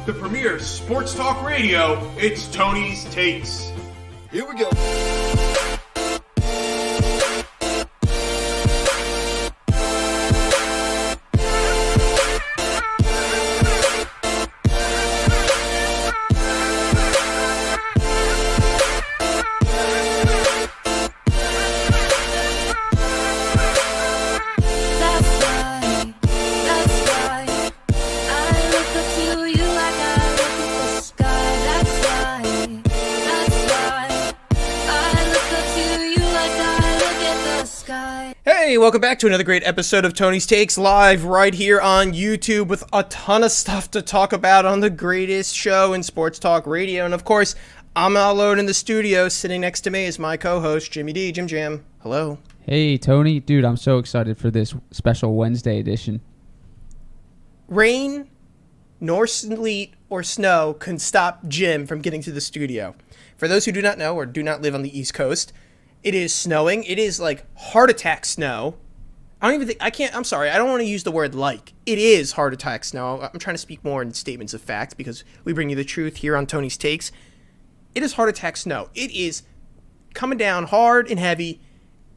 the premier sports talk radio, it's Tony's Takes. Here we go. Hey, welcome back to another great episode of Tony's Takes, live right here on YouTube with a ton of stuff to talk about on the greatest show in sports talk radio. And of course, I'm not alone in the studio. Sitting next to me is my co-host, Jimmy D. Jim Jam. Hello. Hey, Tony. Dude, I'm so excited for this special Wednesday edition. Rain, nor sleet or snow can stop Jim from getting to the studio. For those who do not know or do not live on the East Coast, it is snowing. It is like heart attack snow. I'm sorry. I don't want to use the word like. It is heart attack snow. I'm trying to speak more in statements of fact because we bring you the truth here on Tony's Takes. It is heart attack snow. It is coming down hard and heavy.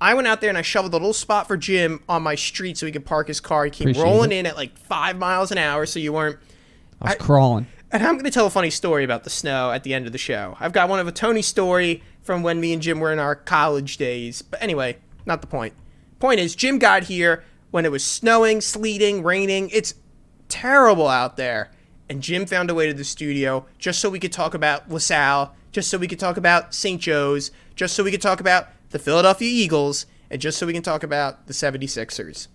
I went out there and I shoveled a little spot for Jim on my street so he could park his car. He came rolling in at like 5 miles an hour so you weren't... I was crawling. And I'm going to tell a funny story about the snow at the end of the show. I've got one of a Tony story from when me and Jim were in our college days. But anyway, not the point. Point is, Jim got here when it was snowing, sleeting, raining. It's terrible out there. And Jim found a way to the studio just so we could talk about LaSalle, just so we could talk about St. Joe's, just so we could talk about the Philadelphia Eagles, and just so we can talk about the 76ers.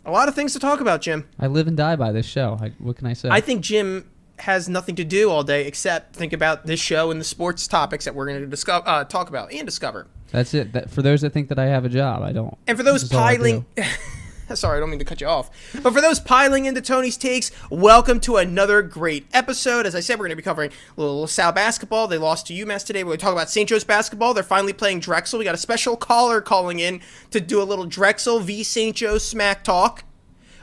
A lot of things to talk about, Jim. I live and die by this show. What can I say? I think Jim has nothing to do all day except think about this show and the sports topics that we're going to talk about and discover. That's it. For those that think that I have a job, I don't. And for those piling... Sorry, I don't mean to cut you off. But for those piling into Tony's Takes, welcome to another great episode. As I said, we're going to be covering a little LaSalle basketball. They lost to UMass today. We're going to talk about St. Joe's basketball. They're finally playing Drexel. We got a special caller calling in to do a little Drexel v. St. Joe's smack talk.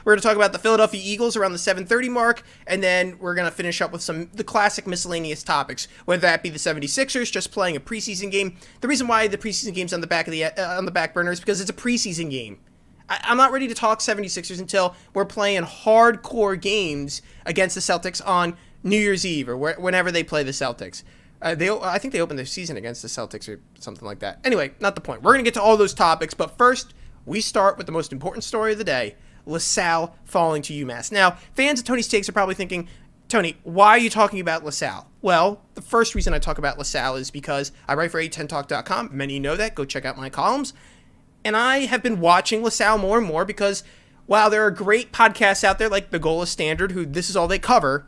We're going to talk about the Philadelphia Eagles around the 7:30 mark, and then we're going to finish up with the classic miscellaneous topics, whether that be the 76ers just playing a preseason game. The reason why the preseason game's on the back burner is because it's a preseason game. I'm not ready to talk 76ers until we're playing hardcore games against the Celtics on New Year's Eve or whenever they play the Celtics. I think they opened their season against the Celtics or something like that. Anyway, not the point. We're going to get to all those topics, but first, we start with the most important story of the day. LaSalle falling to UMass. Now, fans of Tony's Takes are probably thinking, Tony, why are you talking about LaSalle? Well, the first reason I talk about LaSalle is because I write for A10Talk.com. Many know that. Go check out my columns. And I have been watching LaSalle more and more because while there are great podcasts out there like The Goal is Standard, who this is all they cover,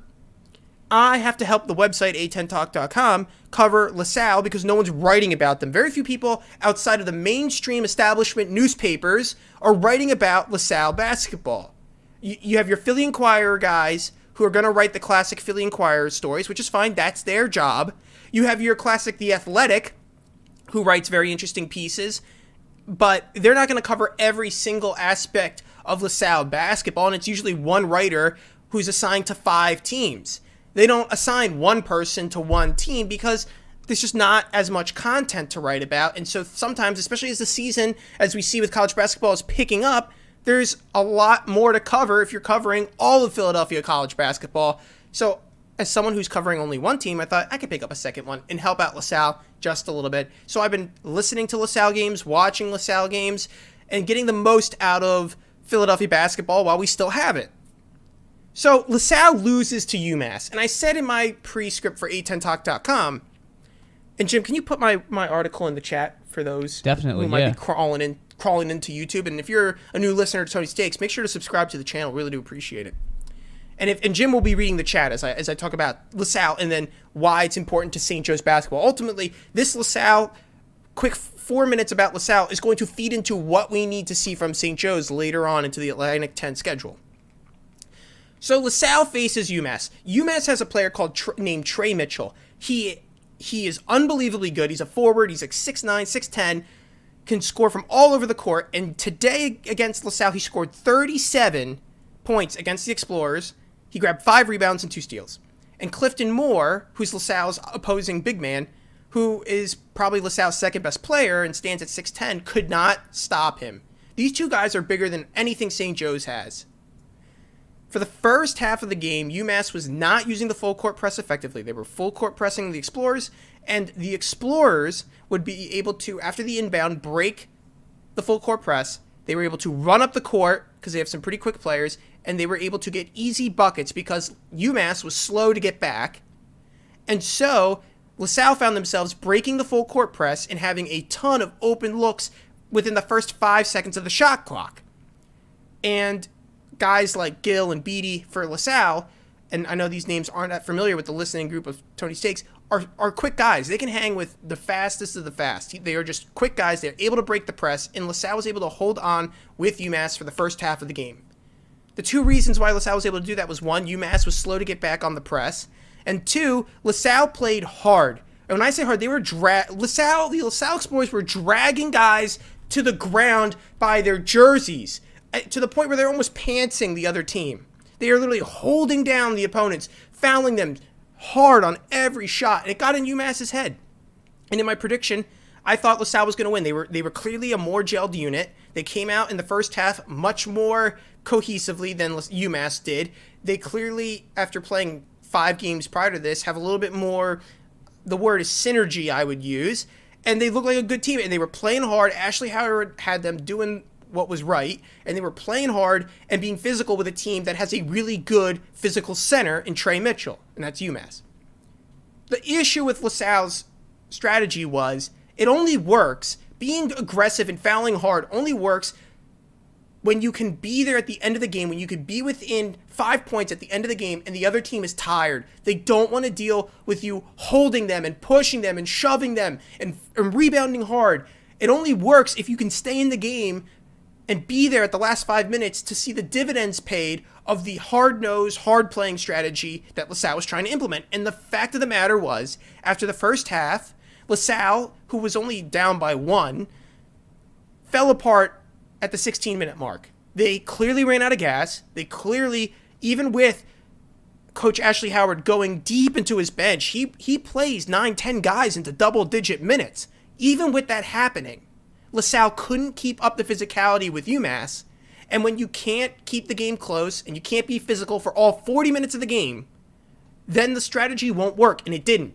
I have to help the website A10Talk.com cover LaSalle because no one's writing about them. Very few people outside of the mainstream establishment newspapers are writing about LaSalle basketball. You have your Philly Inquirer guys who are going to write the classic Philly Inquirer stories, which is fine. That's their job. You have your classic The Athletic, who writes very interesting pieces, but they're not going to cover every single aspect of LaSalle basketball, and it's usually one writer who's assigned to 5 teams. They don't assign one person to one team because there's just not as much content to write about. And so sometimes, especially as the season, as we see with college basketball, is picking up, there's a lot more to cover if you're covering all of Philadelphia college basketball. So as someone who's covering only one team, I thought I could pick up a second one and help out LaSalle just a little bit. So I've been listening to LaSalle games, watching LaSalle games, and getting the most out of Philadelphia basketball while we still have it. So LaSalle loses to UMass, and I said in my pre-script for A10Talk.com, and Jim, can you put my article in the chat for those Definitely, who might be crawling into YouTube? And if you're a new listener to Tony's Takes, make sure to subscribe to the channel. Really do appreciate it. And Jim will be reading the chat as I talk about LaSalle and then why it's important to St. Joe's basketball. Ultimately, this LaSalle, quick 4 minutes about LaSalle, is going to feed into what we need to see from St. Joe's later on into the Atlantic 10 schedule. So LaSalle faces UMass. UMass has a player named Trey Mitchell. He is unbelievably good. He's a forward. He's like 6'9", 6'10", can score from all over the court. And today against LaSalle, he scored 37 points against the Explorers. He grabbed 5 rebounds and 2 steals. And Clifton Moore, who's LaSalle's opposing big man, who is probably LaSalle's second best player and stands at 6'10", could not stop him. These two guys are bigger than anything St. Joe's has. For the first half of the game, UMass was not using the full court press effectively. They were full court pressing the Explorers, and the Explorers would be able to, after the inbound, break the full court press. They were able to run up the court because they have some pretty quick players, and they were able to get easy buckets because UMass was slow to get back. And so LaSalle found themselves breaking the full court press and having a ton of open looks within the first 5 seconds of the shot clock. And guys like Gill and Beatty for LaSalle, and I know these names aren't that familiar with the listening group of Tony's Takes, are quick guys. They can hang with the fastest of the fast. They are just quick guys. They're able to break the press, and LaSalle was able to hold on with UMass for the first half of the game. The two reasons why LaSalle was able to do that was, one, UMass was slow to get back on the press, and two, LaSalle played hard. And when I say hard, they were the LaSalle Explorers were dragging guys to the ground by their jerseys, to the point where they're almost pantsing the other team. They are literally holding down the opponents, fouling them hard on every shot, and it got in UMass's head. And in my prediction, I thought LaSalle was going to win. They were clearly a more gelled unit. They came out in the first half much more cohesively than UMass did. They clearly, after playing 5 games prior to this, have a little bit more, the word is synergy, I would use, and they look like a good team, and they were playing hard. Ashley Howard had them doing what was right, and they were playing hard and being physical with a team that has a really good physical center in Trey Mitchell, and that's UMass. The issue with LaSalle's strategy was it only works, being aggressive and fouling hard only works when you can be there at the end of the game, when you can be within 5 points at the end of the game and the other team is tired. They don't want to deal with you holding them and pushing them and shoving them and rebounding hard. It only works if you can stay in the game and be there at the last 5 minutes to see the dividends paid of the hard-nosed, hard-playing strategy that LaSalle was trying to implement. And the fact of the matter was, after the first half, LaSalle, who was only down by 1, fell apart at the 16-minute mark. They clearly ran out of gas. They clearly, even with Coach Ashley Howard going deep into his bench, he plays 9-10 guys into double-digit minutes. Even with that happening, LaSalle couldn't keep up the physicality with UMass, and when you can't keep the game close and you can't be physical for all 40 minutes of the game, then the strategy won't work, and it didn't.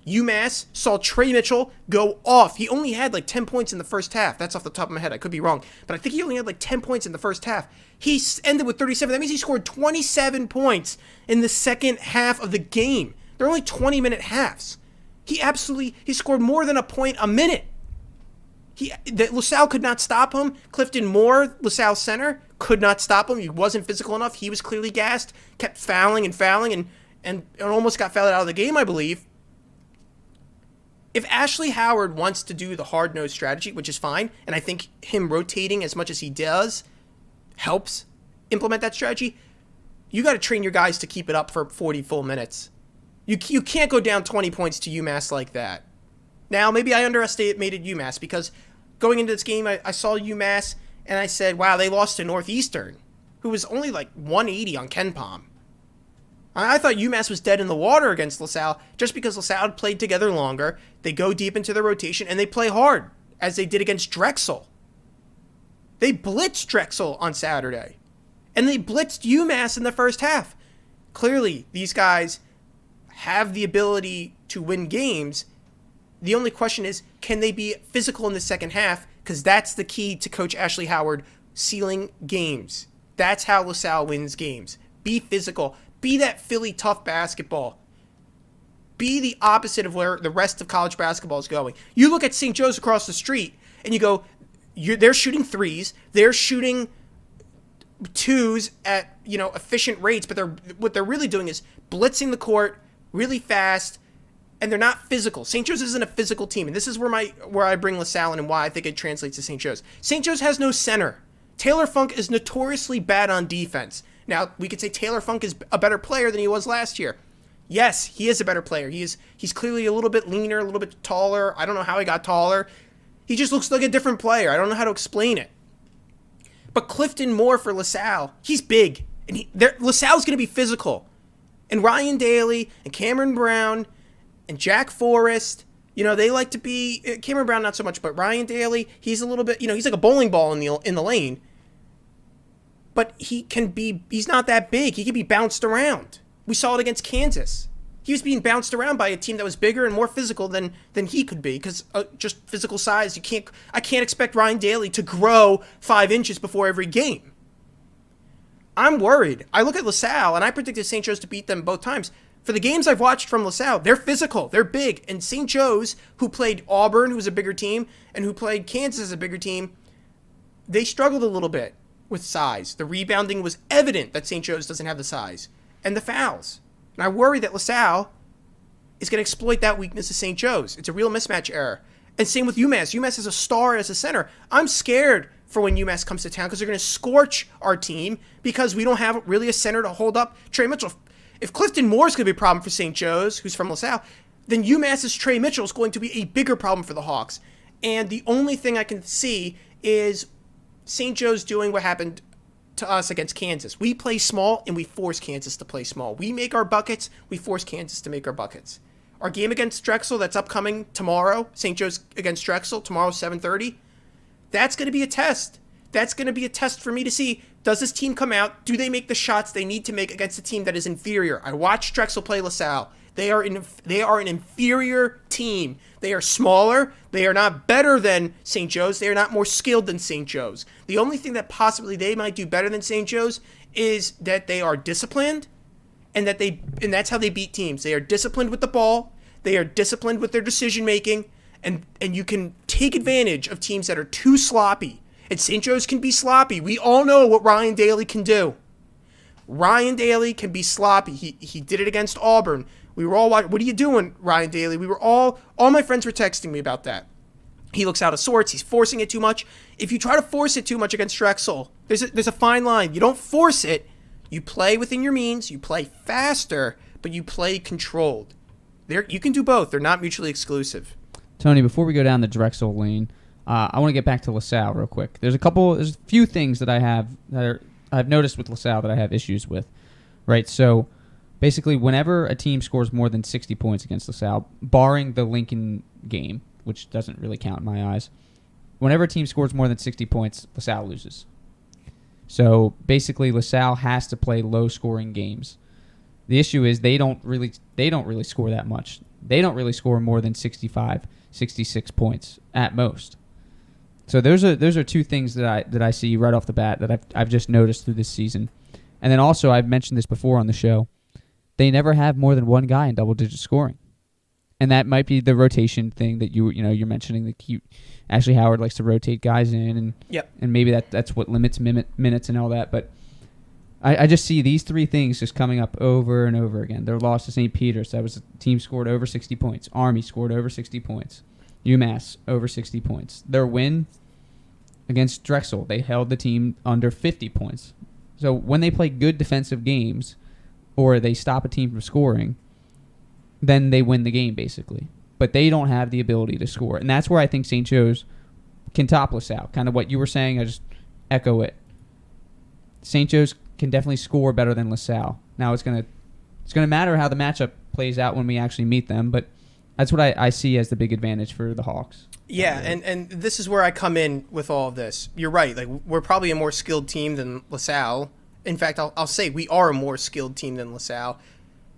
UMass saw Trey Mitchell go off. He only had like 10 points in the first half. That's off the top of my head. I could be wrong, but I think he only had like 10 points in the first half. He ended with 37. That means he scored 27 points in the second half of the game. They're only 20-minute halves. He scored more than a point a minute. LaSalle could not stop him. Clifton Moore, LaSalle center, could not stop him. He wasn't physical enough. He was clearly gassed, kept fouling and almost got fouled out of the game, I believe. If Ashley Howard wants to do the hard-nosed strategy, which is fine, and I think him rotating as much as he does helps implement that strategy, you got to train your guys to keep it up for 40 full minutes. You can't go down 20 points to UMass like that. Now, maybe I underestimated UMass because going into this game, I saw UMass and I said, wow, they lost to Northeastern, who was only like 180 on KenPom. I thought UMass was dead in the water against LaSalle just because LaSalle played together longer. They go deep into their rotation and they play hard, as they did against Drexel. They blitzed Drexel on Saturday, and they blitzed UMass in the first half. Clearly, these guys have the ability to win games. The only question is, can they be physical in the second half? Because that's the key to Coach Ashley Howard sealing games. That's how LaSalle wins games. Be physical. Be that Philly tough basketball. Be the opposite of where the rest of college basketball is going. You look at St. Joe's across the street, and you go, they're shooting threes. They're shooting twos at efficient rates, but what they're really doing is blitzing the court really fast, and they're not physical. St. Joe's isn't a physical team, and this is where I bring LaSalle in and why I think it translates to St. Joe's. St. Joe's has no center. Taylor Funk is notoriously bad on defense. Now, we could say Taylor Funk is a better player than he was last year. Yes, he is a better player. He's clearly a little bit leaner, a little bit taller. I don't know how he got taller. He just looks like a different player. I don't know how to explain it. But Clifton Moore for LaSalle, he's big. And LaSalle's going to be physical. And Ryan Daly and Cameron Brown and Jack Forrest, they like to be Cameron Brown not so much, but Ryan Daly, he's a little bit, he's like a bowling ball in the lane. But he's not that big. He can be bounced around. We saw it against Kansas. He was being bounced around by a team that was bigger and more physical than he could be, because just physical size. I can't expect Ryan Daly to grow 5 inches before every game. I'm worried. I look at LaSalle, and I predicted St. Joe's to beat them both times. For the games I've watched from LaSalle, they're physical, they're big, and St. Joe's, who played Auburn, who's a bigger team, and who played Kansas as a bigger team, they struggled a little bit with size. The rebounding was evident that St. Joe's doesn't have the size, and the fouls. And I worry that LaSalle is going to exploit that weakness of St. Joe's. It's a real mismatch error. And same with UMass. UMass is a star as a center. I'm scared for when UMass comes to town because they're going to scorch our team because we don't have really a center to hold up Trey Mitchell. If Clifton Moore is going to be a problem for St. Joe's, who's from LaSalle, then UMass's Trey Mitchell is going to be a bigger problem for the Hawks. And the only thing I can see is St. Joe's doing what happened to us against Kansas. We play small and we force Kansas to play small. We make our buckets, we force Kansas to make our buckets. Our game against Drexel that's upcoming tomorrow, St. Joe's against Drexel, tomorrow 7:30, that's going to be a test. That's going to be a test for me to see, does this team come out? Do they make the shots they need to make against a team that is inferior? I watched Drexel play LaSalle. They are an inferior team. They are smaller. They are not better than St. Joe's. They are not more skilled than St. Joe's. The only thing that possibly they might do better than St. Joe's is that they are disciplined, and that's how they beat teams. They are disciplined with the ball. They are disciplined with their decision making, and you can take advantage of teams that are too sloppy. And St. Joe's can be sloppy. We all know what Ryan Daly can do. Ryan Daly can be sloppy. He did it against Auburn. We were all watching. What are you doing, Ryan Daly? We were all my friends were texting me about that. He looks out of sorts. He's forcing it too much. If you try to force it too much against Drexel, there's a fine line. You don't force it. You play within your means. You play faster, but you play controlled. You can do both. They're not mutually exclusive. Tony, before we go down the Drexel lane, I want to get back to LaSalle real quick. There's a few things that I've noticed with LaSalle that I have issues with. Right, so basically, whenever a team scores more than 60 points against LaSalle, barring the Lincoln game, which doesn't really count in my eyes, whenever a team scores more than 60 points, LaSalle loses. So basically, LaSalle has to play low-scoring games. The issue is they don't really score that much. They don't really score more than 65, 66 points at most. So those are two things that I see right off the bat that I've just noticed through this season. And then also, I've mentioned this before on the show, they never have more than one guy in double-digit scoring. And that might be the rotation thing that you're mentioning. Ashley Howard likes to rotate guys in, and yep. And maybe that's what limits minutes and all that. But I just see these three things just coming up over and over again. Their loss to St. Peter's, that was a team scored over 60 points. Army scored over 60 points. UMass over 60 points. Their win against Drexel, they held the team under 50 points. So when they play good defensive games, or they stop a team from scoring, then they win the game, basically. But they don't have the ability to score. And that's where I think St. Joe's can top LaSalle. Kind of what you were saying, I just echo it. St. Joe's can definitely score better than LaSalle. Now it's gonna matter how the matchup plays out when we actually meet them, but that's what I see as the big advantage for the Hawks. Yeah, and this is where I come in with all of this. You're right. Like, we're probably a more skilled team than LaSalle. In fact, I'll say we are a more skilled team than LaSalle.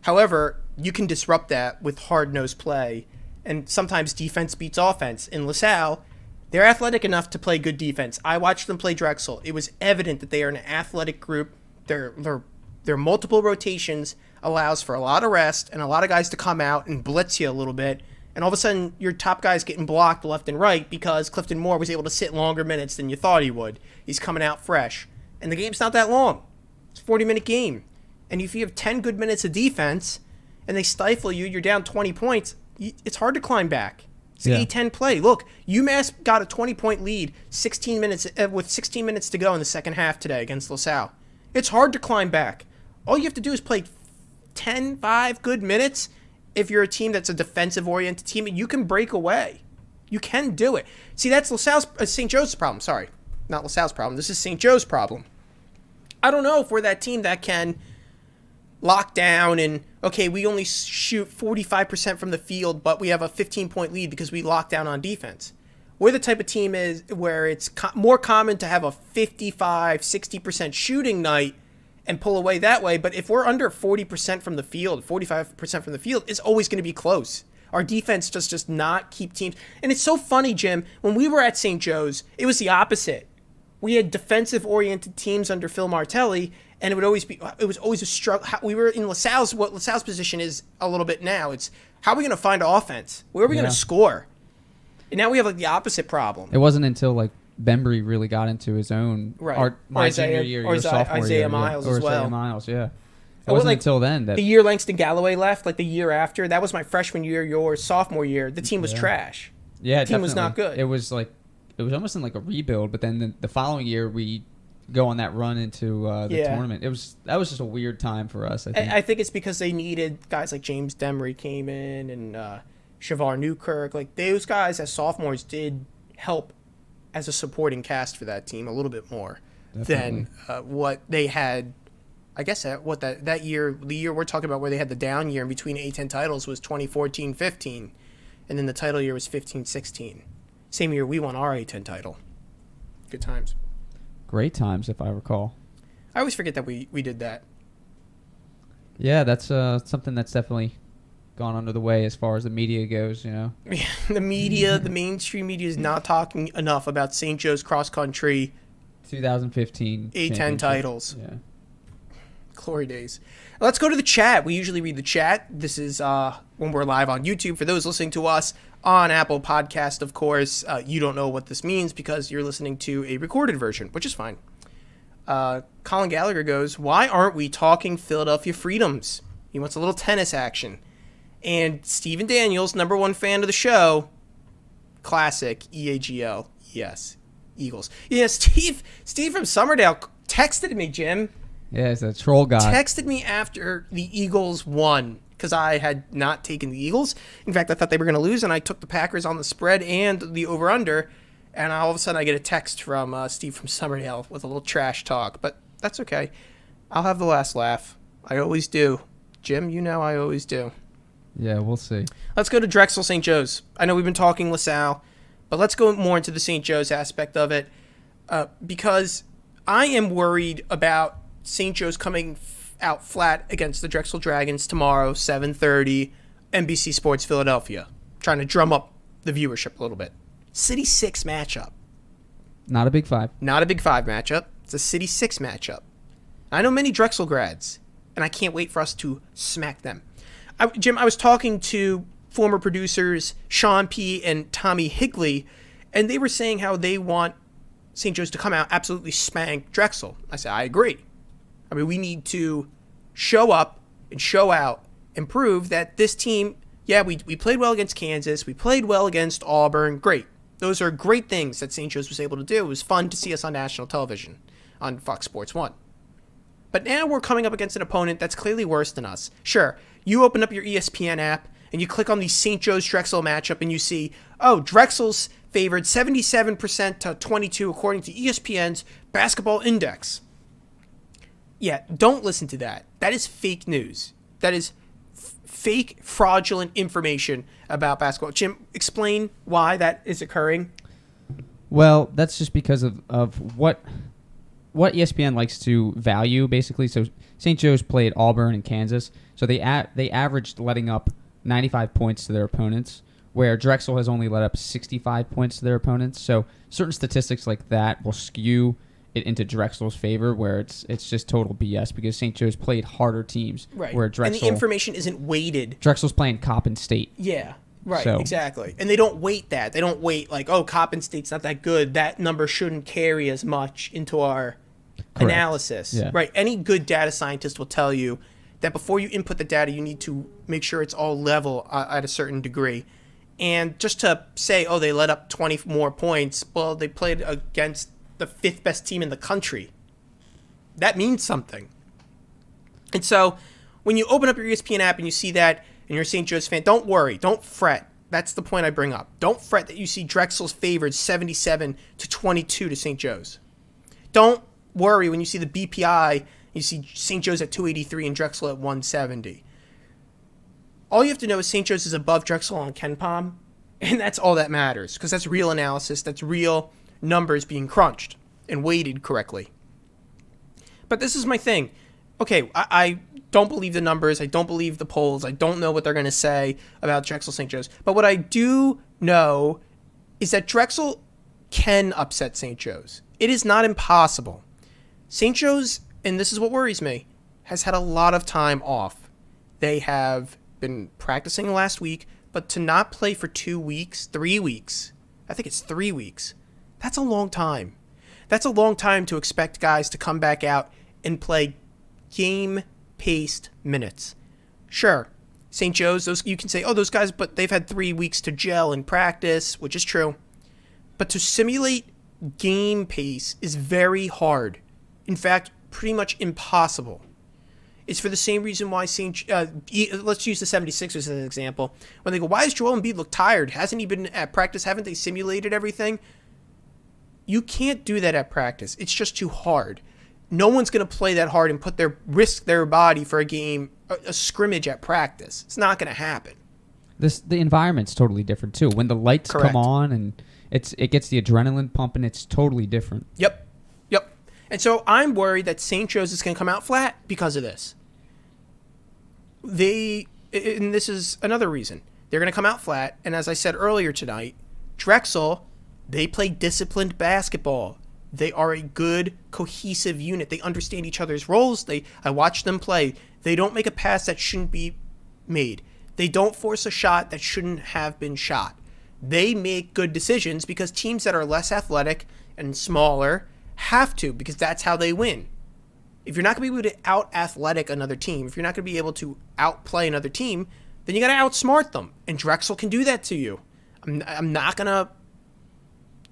However, you can disrupt that with hard-nosed play, and sometimes defense beats offense. In LaSalle, they're athletic enough to play good defense. I watched them play Drexel. It was evident that they are an athletic group. Their multiple rotations allows for a lot of rest and a lot of guys to come out and blitz you a little bit. And all of a sudden, your top guy's getting blocked left and right because Clifton Moore was able to sit longer minutes than you thought he would. He's coming out fresh. And the game's not that long. It's a 40-minute game. And if you have 10 good minutes of defense and they stifle you, you're down 20 points, it's hard to climb back. It's an A-10 play. Look, UMass got a 20-point lead 16 minutes with 16 minutes to go in the second half today against LaSalle. It's hard to climb back. All you have to do is play 5 good minutes. If you're a team that's a defensive-oriented team, you can break away. You can do it. See, that's St. Joe's problem. Sorry, not LaSalle's problem. This is St. Joe's problem. I don't know if we're that team that can locked down and, okay, we only shoot 45% from the field, but we have a 15-point lead because we locked down on defense. We're the type of team is where it's more common to have a 55, 60% shooting night and pull away that way. But if we're under 40% from the field, 45% from the field, it's always going to be close. Our defense does not keep teams. And it's so funny, Jim, when we were at St. Joe's, it was the opposite. We had defensive-oriented teams under Phil Martelli, and it was always a struggle. We were in what LaSalle's position is a little bit now. It's how are we going to find offense? Where are we going to score? And now we have like the opposite problem. It wasn't until like Bembry really got into his own my senior year, your sophomore Isaiah year, Miles as well. Isaiah Miles, yeah. It wasn't until then that the year Langston Galloway left, like the year after. That was my freshman year. Your sophomore year, the team was trash. Yeah, the team was not good. It was almost in like a rebuild. But then the following year we go on that run into the tournament. That was just a weird time for us. I think it's because they needed guys like James Demery came in and Shavar Newkirk. Like those guys as sophomores did help as a supporting cast for that team a little bit more than what they had. I guess that year, the year we're talking about where they had the down year in between A10 titles was 2014-15, and then the title year was 15-16. Same year we won our A10 title. Good times. Great times, if I recall. I always forget that we did that. Yeah, that's something that's definitely gone under the way as far as the media goes, you know. The media, the mainstream media is not talking enough about St. Joe's cross country 2015 A10 titles. Yeah. Glory days. Let's go to the chat. We usually read the chat. This is when we're live on YouTube. For those listening to us on Apple Podcast, of course, you don't know what this means because you're listening to a recorded version, which is fine. Colin Gallagher goes, why aren't we talking Philadelphia Freedoms? He wants a little tennis action. And Stephen Daniels, number one fan of the show, classic, EAGL, yes, Eagles. Yeah, Steve from Summerdale texted me, Jim. Yeah, he's a troll guy. Texted me after the Eagles won because I had not taken the Eagles. In fact, I thought they were going to lose, and I took the Packers on the spread and the over-under, and all of a sudden I get a text from Steve from Summerdale with a little trash talk, but that's okay. I'll have the last laugh. I always do. Jim, you know I always do. Yeah, we'll see. Let's go to Drexel St. Joe's. I know we've been talking LaSalle, but let's go more into the St. Joe's aspect of it because I am worried about St. Joe's coming out flat against the Drexel Dragons tomorrow, 7:30, NBC Sports Philadelphia, trying to drum up the viewership a little bit. City 6 matchup. Not a Big Five. Not a Big Five matchup. It's a City 6 matchup. I know many Drexel grads, and I can't wait for us to smack them. Jim, I was talking to former producers Sean P. and Tommy Higley, and they were saying how they want St. Joe's to come out absolutely spank Drexel. I said, I agree. I mean, we need to show up and show out and prove that this team, we played well against Kansas. We played well against Auburn. Great. Those are great things that St. Joe's was able to do. It was fun to see us on national television on Fox Sports 1. But now we're coming up against an opponent that's clearly worse than us. Sure, you open up your ESPN app and you click on the St. Joe's Drexel matchup and you see, Drexel's favored 77% to 22 according to ESPN's Basketball Index. Yeah, don't listen to that. That is fake news. That is fake, fraudulent information about basketball. Jim, explain why that is occurring. Well, that's just because of what ESPN likes to value, basically. So St. Joe's played Auburn and Kansas, so they averaged letting up 95 points to their opponents, where Drexel has only let up 65 points to their opponents. So certain statistics like that will skew it into Drexel's favor, where it's just total BS because St. Joe's played harder teams. Right. Where Drexel, and the information isn't weighted. Drexel's playing Coppin State. Yeah. Right, so. Exactly. And they don't weight that. They don't weight like, Coppin State's not that good. That number shouldn't carry as much into our analysis. Yeah. Right. Any good data scientist will tell you that before you input the data, you need to make sure it's all level at a certain degree. And just to say, they let up 20 more points, well, they played against the 5th best team in the country. That means something. And so when you open up your ESPN app and you see that and you're a St. Joe's fan, don't worry. Don't fret. That's the point I bring up. Don't fret that you see Drexel's favored 77 to 22 to St. Joe's. Don't worry when you see the BPI, You see St. Joe's at 283 and Drexel at 170. All you have to know is St. Joe's is above Drexel on KenPom, and that's all that matters, because that's real analysis, that's real numbers being crunched and weighted correctly. But this is my thing. Okay, I don't believe the numbers, I don't believe the polls, I don't know what they're going to say about Drexel St. Joe's, but what I do know is that Drexel can upset St. Joe's. It is not impossible. St. Joe's, and this is what worries me, has had a lot of time off. They have been practicing last week, but to not play for 2 weeks, 3 weeks, I think it's 3 weeks, that's a long time. That's a long time to expect guys to come back out and play game-paced minutes. Sure, St. Joe's, those you can say, oh, those guys, but they've had 3 weeks to gel and practice, which is true. But to simulate game pace is very hard. In fact, pretty much impossible. It's for the same reason why let's use the 76ers as an example. When they go, why does Joel Embiid look tired? Hasn't he been at practice? Haven't they simulated everything? You can't do that at practice. It's just too hard. No one's going to play that hard and risk their body for a game, a scrimmage at practice. It's not going to happen. The environment's totally different too. When the lights Correct. come on and it gets the adrenaline pumping, it's totally different. Yep. And so I'm worried that St. Joe's is going to come out flat because of this. And this is another reason. They're going to come out flat, and as I said earlier tonight, Drexel, they play disciplined basketball. They are a good, cohesive unit. They understand each other's roles. I watch them play. They don't make a pass that shouldn't be made. They don't force a shot that shouldn't have been shot. They make good decisions because teams that are less athletic and smaller have to, because that's how they win. If you're not going to be able to out-athletic another team, if you're not going to be able to outplay another team, then you got to outsmart them. And Drexel can do that to you. I'm not going to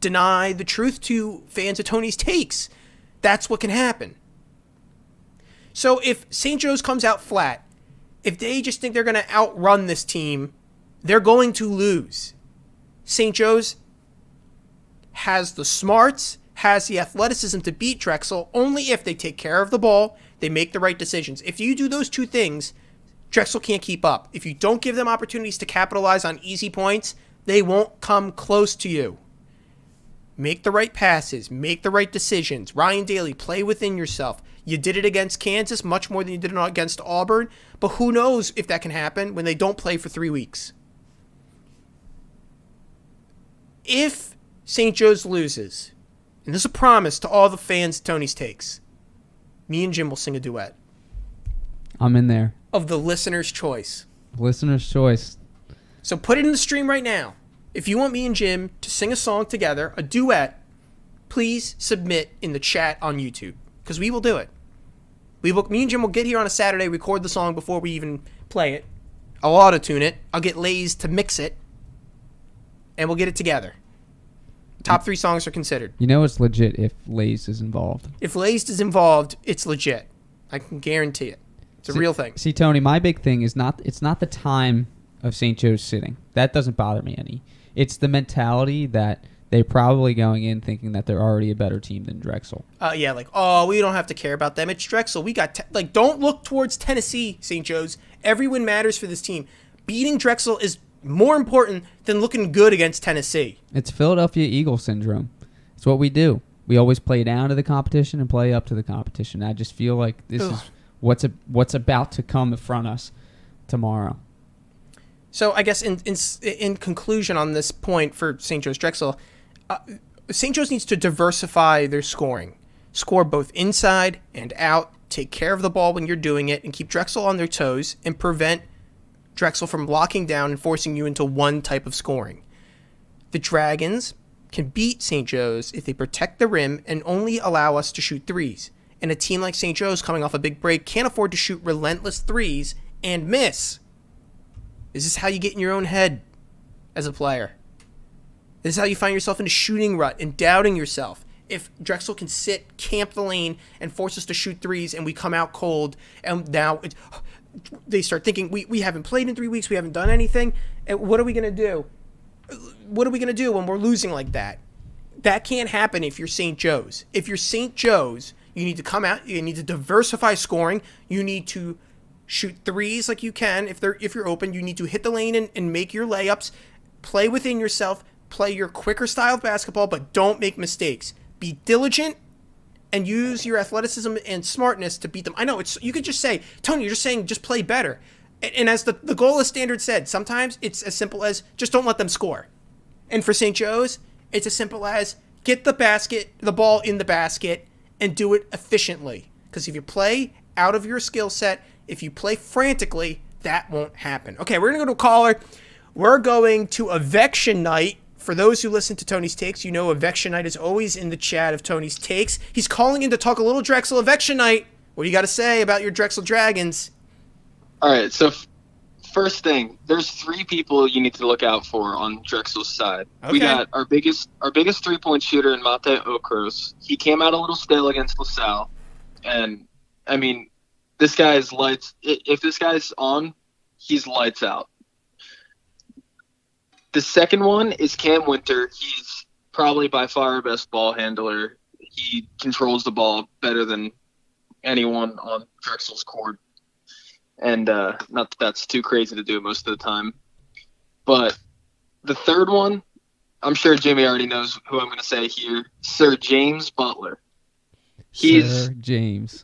deny the truth to fans of Tony's takes. That's what can happen. So if St. Joe's comes out flat, if they just think they're going to outrun this team, they're going to lose. St. Joe's has the smarts, has the athleticism to beat Drexel only if they take care of the ball, they make the right decisions. If you do those two things, Drexel can't keep up. If you don't give them opportunities to capitalize on easy points, they won't come close to you. Make the right passes, make the right decisions. Ryan Daly, play within yourself. You did it against Kansas much more than you did it against Auburn, but who knows if that can happen when they don't play for 3 weeks. If St. Joe's loses, and this is a promise to all the fans Tony's takes, me and Jim will sing a duet. I'm in there. Of the listener's choice. Listener's choice. So put it in the stream right now. If you want me and Jim to sing a song together, a duet, please submit in the chat on YouTube, because we will do it. Me and Jim will get here on a Saturday, record the song before we even play it. I'll auto-tune it. I'll get Lays to mix it, and we'll get it together. Top 3 songs are considered. You know it's legit if Lays is involved. If Lays is involved, it's legit. I can guarantee it. It's a real thing. See, Tony, my big thing is it's not the time of St. Joe's sitting. That doesn't bother me any. It's the mentality that they're probably going in thinking that they're already a better team than Drexel. Yeah, like, oh, we don't have to care about them. It's Drexel. We got, don't look towards Tennessee, St. Joe's. Every win matters for this team. Beating Drexel is more important than looking good against Tennessee. It's Philadelphia Eagle syndrome. It's what we do. We always play down to the competition and play up to the competition. I just feel like this is what's about to come in front of us tomorrow. So I guess in conclusion on this point for St. Joe's Drexel, St. Joe's needs to diversify their scoring. Score both inside and out. Take care of the ball when you're doing it and keep Drexel on their toes and prevent Drexel from locking down and forcing you into one type of scoring. The Dragons can beat St. Joe's if they protect the rim and only allow us to shoot threes. And a team like St. Joe's coming off a big break can't afford to shoot relentless threes and miss. This is how you get in your own head as a player. This is how you find yourself in a shooting rut and doubting yourself. If Drexel can sit, camp the lane, and force us to shoot threes and we come out cold, and now they start thinking, we haven't played in 3 weeks, we haven't done anything, and what are we going to do? What are we going to do when we're losing like that? That can't happen if you're St. Joe's. If you're St. Joe's, You need to come out. You need to diversify scoring. You need to shoot threes like you can. If you're open, you need to hit the lane and make your layups. Play within yourself. Play your quicker style of basketball, but don't make mistakes. Be diligent and use your athleticism and smartness to beat them. I know you could just say, Tony, you're just saying just play better. And as the goal of standard said, sometimes it's as simple as just don't let them score. And for St. Joe's, it's as simple as get the ball in the basket and do it efficiently. Because if you play out of your skill set, if you play frantically, that won't happen. Okay, we're going to go to a caller. We're going to Eviction Night. For those who listen to Tony's Takes, you know Eviction Night is always in the chat of Tony's Takes. He's calling in to talk a little Drexel. Eviction Night, what do you got to say about your Drexel Dragons? All right, so first thing, there's 3 people you need to look out for on Drexel's side. Okay. We got our biggest 3-point shooter in Mate Okros. He came out a little stale against LaSalle, and I mean, this guy is lights. If this guy's on, he's lights out. The second one is Cam Winter. He's probably by far our best ball handler. He controls the ball better than anyone on Drexel's court. And not that that's too crazy to do most of the time. But the third one, I'm sure Jimmy already knows who I'm going to say here. Sir James Butler. Sir James.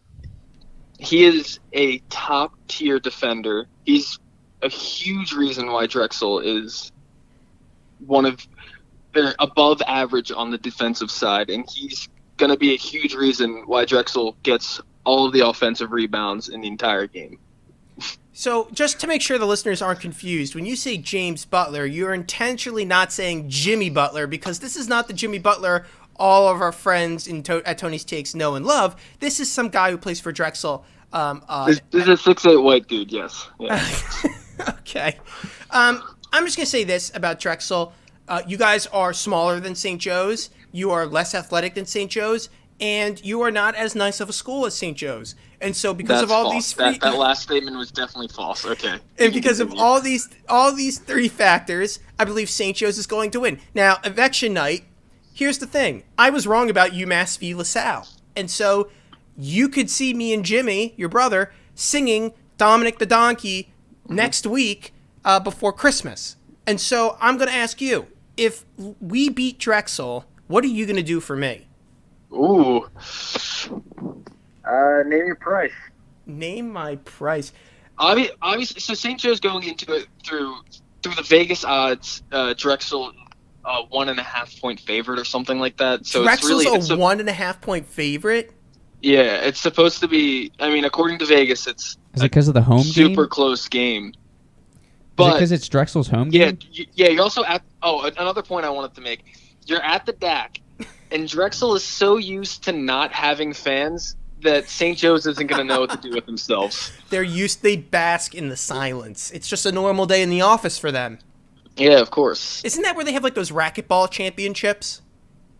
He is a top-tier defender. He's a huge reason why Drexel is they're above average on the defensive side, and he's going to be a huge reason why Drexel gets all of the offensive rebounds in the entire game. So just to make sure the listeners aren't confused, when you say James Butler, you're intentionally not saying Jimmy Butler, because this is not the Jimmy Butler all of our friends at Tony's Takes know and love. This is some guy who plays for Drexel. This is a 6'8" white dude, yes. Yeah. Okay. I'm just going to say this about Drexel. You guys are smaller than St. Joe's. You are less athletic than St. Joe's. And you are not as nice of a school as St. Joe's. And so because That's of all false. these... That last statement was definitely false. Okay. And because of all these 3 factors, I believe St. Joe's is going to win. Now, Eviction Night, here's the thing. I was wrong about UMass v. LaSalle. And so you could see me and Jimmy, your brother, singing Dominic the Donkey next week before Christmas. And so I'm going to ask you, if we beat Drexel, what are you going to do for me? Ooh. Name your price. Name my price. Obviously, so St. Joe's going into it through the Vegas odds. Drexel, 1.5 point favorite or something like that. So Drexel's it's a 1.5 point favorite? Yeah, it's supposed to be. I mean, according to Vegas, it's Is it because of the home game? super close game. Is it because it's Drexel's home game? Yeah. You're also at. Oh, another point I wanted to make. You're at the DAC, and Drexel is so used to not having fans that St. Joe's isn't going to know what to do with themselves. They bask in the silence. It's just a normal day in the office for them. Yeah, of course. Isn't that where they have like those racquetball championships?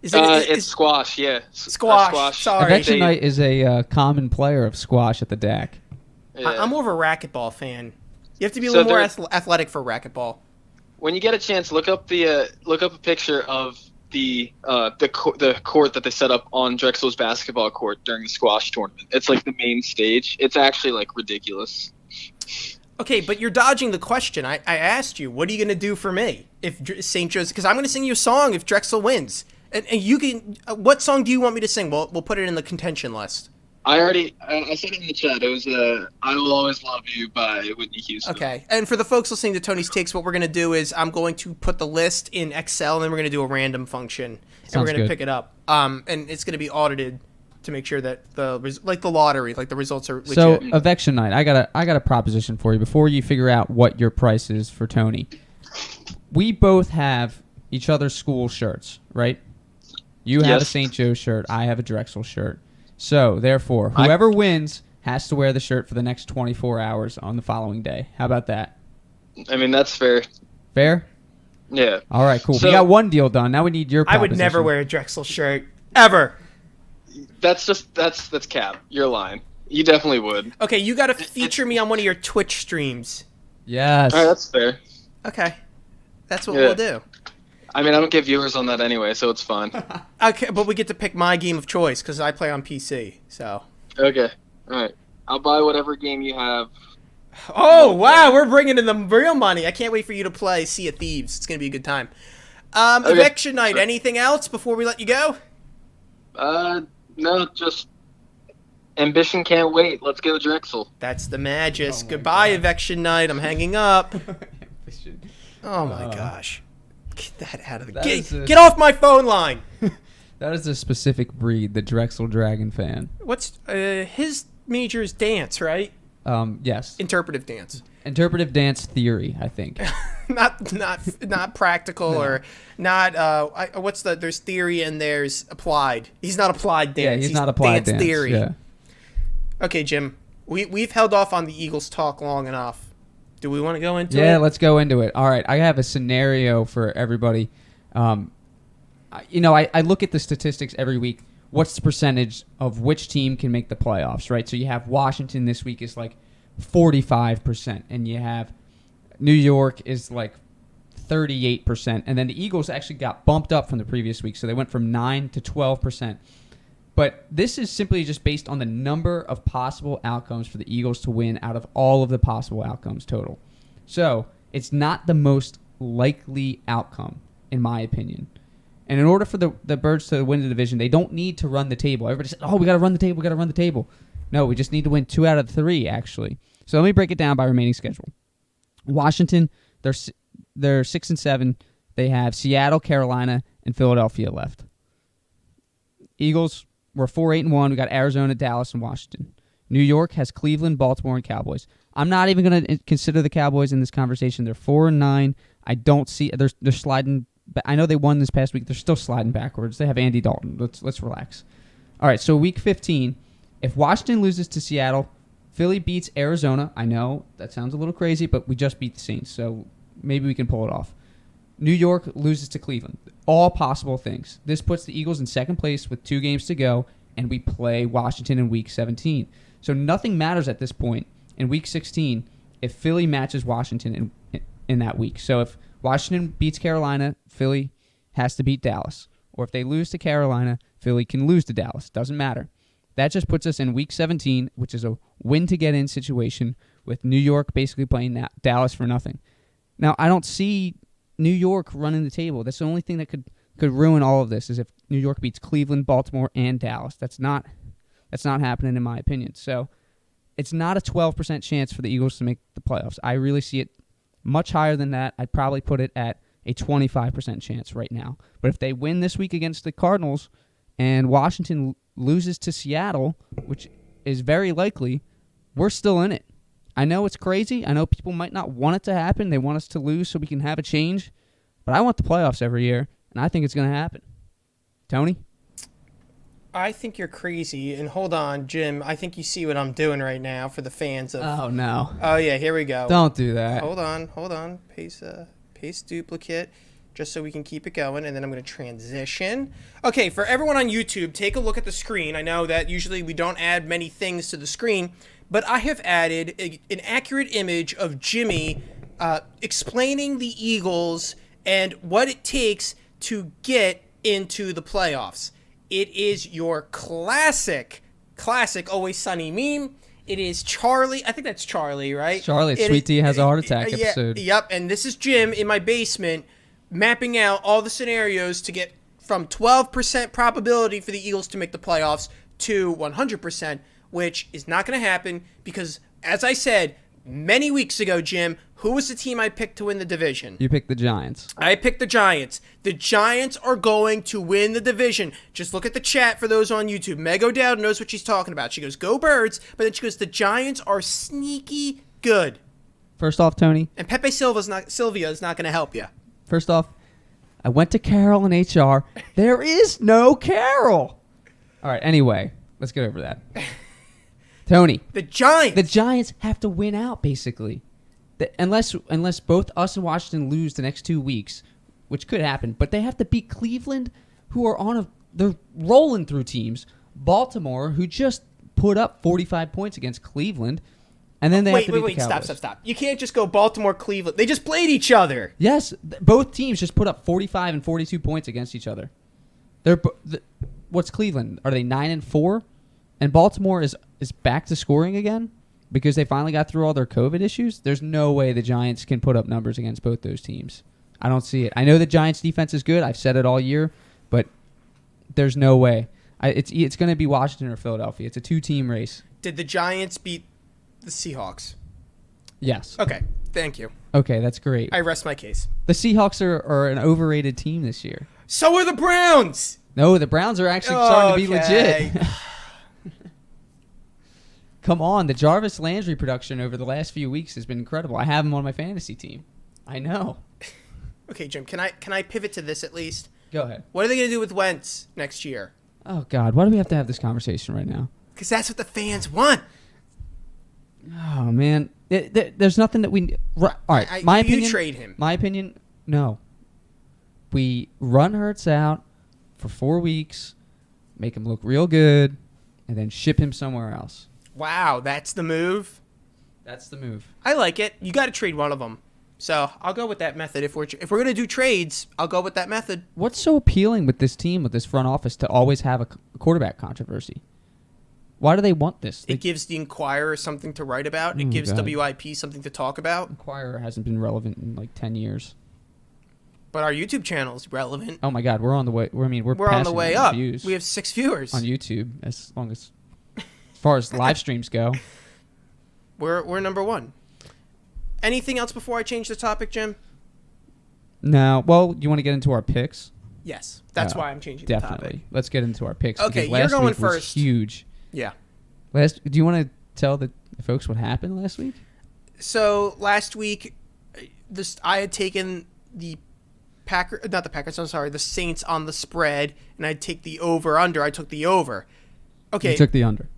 It's squash, yeah. Squash. Sorry. Eviction Night is a common player of squash at the DAC. Yeah. I'm more of a racquetball fan. You have to be a little more athletic for racquetball. When you get a chance, look up a picture of the court that they set up on Drexel's basketball court during the squash tournament. It's like the main stage. It's actually like ridiculous. Okay, but you're dodging the question. I asked you, what are you going to do for me if St. Joe's? Because I'm going to sing you a song if Drexel wins. And you can. What song do you want me to sing? We'll put it in the contention list. I said it in the chat. It was "I Will Always Love You" by Whitney Houston. Okay, and for the folks listening to Tony's Takes, what we're going to do is I'm going to put the list in Excel, and then we're going to do a random function, and we're going to pick it up. And it's going to be audited to make sure that the lottery, like the results are legit. So Eviction Night, I got a proposition for you before you figure out what your price is for Tony. We both have each other's school shirts, right? You have a St. Joe's shirt. I have a Drexel shirt. So, therefore, whoever wins has to wear the shirt for the next 24 hours on the following day. How about that? I mean, that's fair. Fair? Yeah. All right, cool. So, we got one deal done. Now we need your proposition. I would never wear a Drexel shirt. Ever. That's cap. You're lying. You definitely would. Okay, you got to feature me on one of your Twitch streams. Yes. All right, that's fair. Okay. That's what we'll do. I mean, I don't get viewers on that anyway, so it's fine. Okay, but we get to pick my game of choice because I play on PC. So. Okay. All right. I'll buy whatever game you have. Oh wow, we're bringing in the real money. I can't wait for you to play Sea of Thieves. It's gonna be a good time. Okay. Eviction night. Anything else before we let you go? No, just ambition can't wait. Let's go Drexel. That's the Magus. Oh my Goodbye, God. eviction night. I'm hanging up. Oh my gosh. Get that out of the get off my phone line. That is a specific breed, the Drexel Dragon fan. What's his major is dance, right? Yes. Interpretive dance. Interpretive dance theory, I think. not practical No. or not there's theory and there's applied. He's not applied dance. Yeah, he's not applied dance theory. Yeah. Okay, Jim. We've held off on the Eagles talk long enough. Do we want to go into it? Yeah, let's go into it. All right, I have a scenario for everybody. I look at the statistics every week. What's the percentage of which team can make the playoffs, right? So you have Washington this week is like 45%, and you have New York is like 38%, and then the Eagles actually got bumped up from the previous week, so they went from 9 to 12%. But this is simply just based on the number of possible outcomes for the Eagles to win out of all of the possible outcomes total. So it's not the most likely outcome, in my opinion. And in order for the Birds to win the division, they don't need to run the table. Everybody says, we got to run the table. No, we just need to win 2 out of 3, actually. So let me break it down by remaining schedule. Washington, they're 6-7. They have Seattle, Carolina, and Philadelphia left. Eagles, we're 4-8-1. We got Arizona, Dallas, and Washington. New York has Cleveland, Baltimore, and Cowboys. I'm not even going to consider the Cowboys in this conversation. They're 4-9. I don't see they're sliding. I know they won this past week. They're still sliding backwards. They have Andy Dalton. Let's relax. All right, so week 15, if Washington loses to Seattle, Philly beats Arizona. I know that sounds a little crazy, but we just beat the Saints, so maybe we can pull it off. New York loses to Cleveland. All possible things. This puts the Eagles in second place with 2 games to go, and we play Washington in week 17. So nothing matters at this point in week 16 if Philly matches Washington in that week. So if Washington beats Carolina, Philly has to beat Dallas. Or if they lose to Carolina, Philly can lose to Dallas. Doesn't matter. That just puts us in week 17, which is a win-to-get-in situation with New York basically playing Dallas for nothing. Now, I don't see New York running the table. That's the only thing that could ruin all of this is if New York beats Cleveland, Baltimore, and Dallas. That's not happening in my opinion. So it's not a 12% chance for the Eagles to make the playoffs. I really see it much higher than that. I'd probably put it at a 25% chance right now. But if they win this week against the Cardinals and Washington loses to Seattle, which is very likely, we're still in it. I know it's crazy. I know people might not want it to happen. They want us to lose so we can have a change. But I want the playoffs every year, and I think it's going to happen. Tony? I think you're crazy. And hold on, Jim. I think you see what I'm doing right now for the fans of. Oh, no. Oh, yeah. Here we go. Don't do that. Hold on. Paste duplicate. Just so we can keep it going, and then I'm going to transition. Okay, for everyone on YouTube, take a look at the screen. I know that usually we don't add many things to the screen, but I have added an accurate image of Jimmy explaining the Eagles and what it takes to get into the playoffs. It is your classic Always Sunny meme. It is Charlie. I think that's Charlie, right? Charlie, Sweet Tea has a heart attack episode. Yep, and this is Jim in my basement mapping out all the scenarios to get from 12% probability for the Eagles to make the playoffs to 100%, which is not going to happen because, as I said many weeks ago, Jim, who was the team I picked to win the division? You picked the Giants. I picked the Giants. The Giants are going to win the division. Just look at the chat for those on YouTube. Meg O'Dowd knows what she's talking about. She goes, go Birds, but then she goes, the Giants are sneaky good. First off, Tony. And Pepe Sylvia is not going to help you. First off, I went to Carol in HR. There is no Carol. All right, anyway, let's get over that. Tony. The Giants have to win out, basically. Unless both us and Washington lose the next 2 weeks, which could happen, but they have to beat Cleveland, who are they're rolling through teams. Baltimore, who just put up 45 points against Cleveland. And then they have Wait, to wait, beat wait, the Cowboys. stop. You can't just go Baltimore, Cleveland. They just played each other. Yes, both teams just put up 45 and 42 points against each other. What's Cleveland? Are they 9-4? And Baltimore is back to scoring again because they finally got through all their COVID issues. There's no way the Giants can put up numbers against both those teams. I don't see it. I know the Giants' defense is good. I've said it all year, but there's no way. It's going to be Washington or Philadelphia. It's a 2-team race. Did the Giants beat the Seahawks? Yes. Okay, thank you. Okay, that's great. I rest my case. The Seahawks are an overrated team this year. So are the Browns. No, the Browns are actually starting to be Okay. legit. Come on, the Jarvis Landry production over the last few weeks has been incredible. I have him on my fantasy team. I know. Okay, Jim, can I pivot to this at least? Go ahead. What are they going to do with Wentz next year? Oh, God. Why do we have to have this conversation right now? Because that's what the fans want. Oh, man. There's nothing that we... All right, my opinion... You trade him. My opinion, no. We run Hurts out for 4 weeks, make him look real good, and then ship him somewhere else. Wow, that's the move? That's the move. I like it. You got to trade one of them. So I'll go with that method. If we're going to do trades, I'll go with that method. What's so appealing with this team, with this front office, to always have a quarterback controversy? Why do they want this? It gives the Inquirer something to write about. It gives God. WIP something to talk about. Inquirer hasn't been relevant in like 10 years. But our YouTube channel is relevant. Oh my God, we're on the way. We're on the way up. Views We have 6 viewers on YouTube. As far as live streams go. We're number 1. Anything else before I change the topic, Jim? No. Well, you want to get into our picks? Yes. That's why I'm changing the Definitely. topic. Let's get into our picks. Okay, because you're last going week was first. huge. Yeah. Do you want to tell the folks what happened last week? So last week, I had taken the Saints on the spread, and I'd take the over/under. I took the over. Okay. You took the under.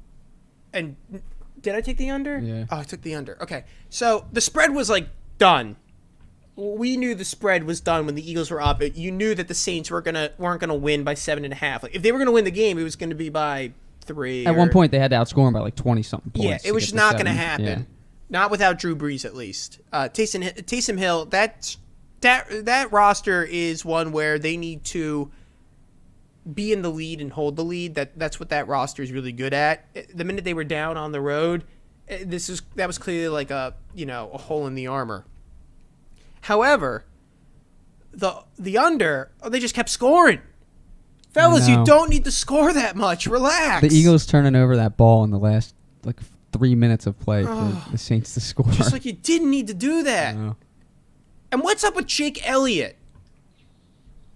And did I take the under? Yeah. Oh, I took the under. Okay. So the spread was like done. We knew the spread was done when the Eagles were up. You knew that the Saints weren't gonna win by 7.5. Like if they were gonna win the game, it was gonna be by 3. At one point, they had to outscore them by like 20-something points. Yeah, it was just not gonna happen. Yeah. Not without Drew Brees, at least. Taysom Hill. That roster is one where they need to be in the lead and hold the lead. That's what that roster is really good at. The minute they were down on the road, that was clearly like a hole in the armor. However, the under, they just kept scoring. Fellas, you don't need to score that much. Relax. The Eagles turning over that ball in the last 3 minutes of play for the Saints to score. Just like you didn't need to do that. No. And what's up with Jake Elliott?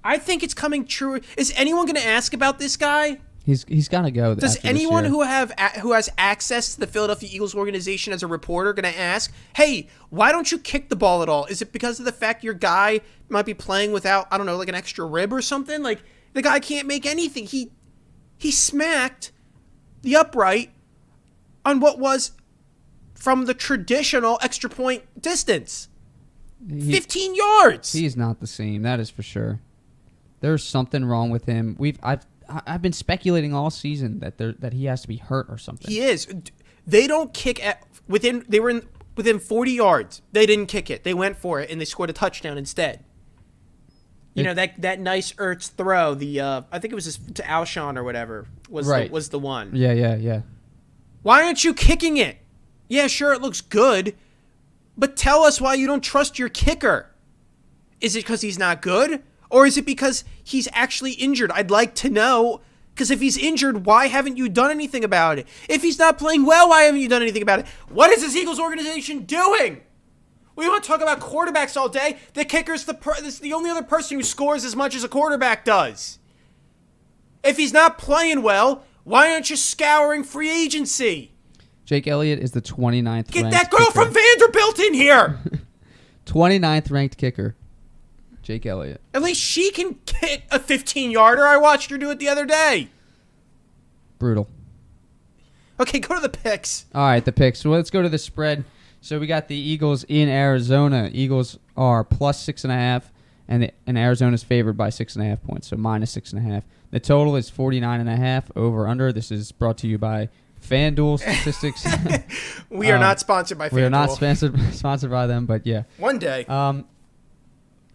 I think it's coming true. Is anyone going to ask about this guy? He's got to go. Does anyone who has access to the Philadelphia Eagles organization as a reporter going to ask, hey, why don't you kick the ball at all? Is it because of the fact your guy might be playing without, I don't know, like an extra rib or something? Like the guy can't make anything. He smacked the upright on what was from the traditional extra point distance. 15 yards. He's not the same. That is for sure. There's something wrong with him. I've been speculating all season that he has to be hurt or something. He is. They don't kick they were within 40 yards. They didn't kick it. They went for it and they scored a touchdown instead. That nice Ertz throw, I think it was to Alshon or whatever was the one. Yeah. Why aren't you kicking it? Yeah, sure, it looks good, but tell us why you don't trust your kicker. Is it because he's not good? Or is it because he's actually injured? I'd like to know, because if he's injured, why haven't you done anything about it? If he's not playing well, why haven't you done anything about it? What is this Eagles organization doing? We want to talk about quarterbacks all day. The kicker's the only other person who scores as much as a quarterback does. If he's not playing well, why aren't you scouring free agency? Jake Elliott is the 29th Get ranked that girl kicker. from Vanderbilt in here. 29th ranked kicker. Jake Elliott. At least she can hit a 15-yarder. I watched her do it the other day. Brutal. Okay, go to the picks. All right, the picks. So let's go to the spread. So we got the Eagles in Arizona. Eagles are plus 6.5, and Arizona's favored by 6.5 points, so minus 6.5. The total is 49.5 over under. This is brought to you by FanDuel statistics. We are not sponsored by FanDuel. We are not sponsored by them, but yeah. One day.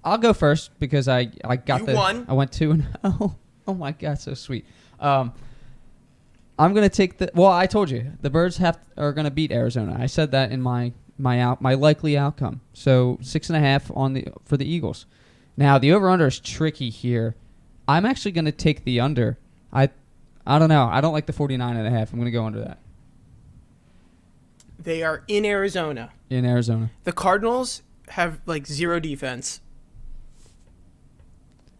I'll go first because I got You won. I went 2-0. Oh my god, so sweet. I'm gonna take I told you the Birds are gonna beat Arizona. I said that in my likely outcome. So 6.5 for the Eagles. Now the over/under is tricky here. I'm actually gonna take the under. I don't know. I don't like the 49.5. I'm gonna go under that. They are in Arizona. In Arizona. The Cardinals have like zero defense.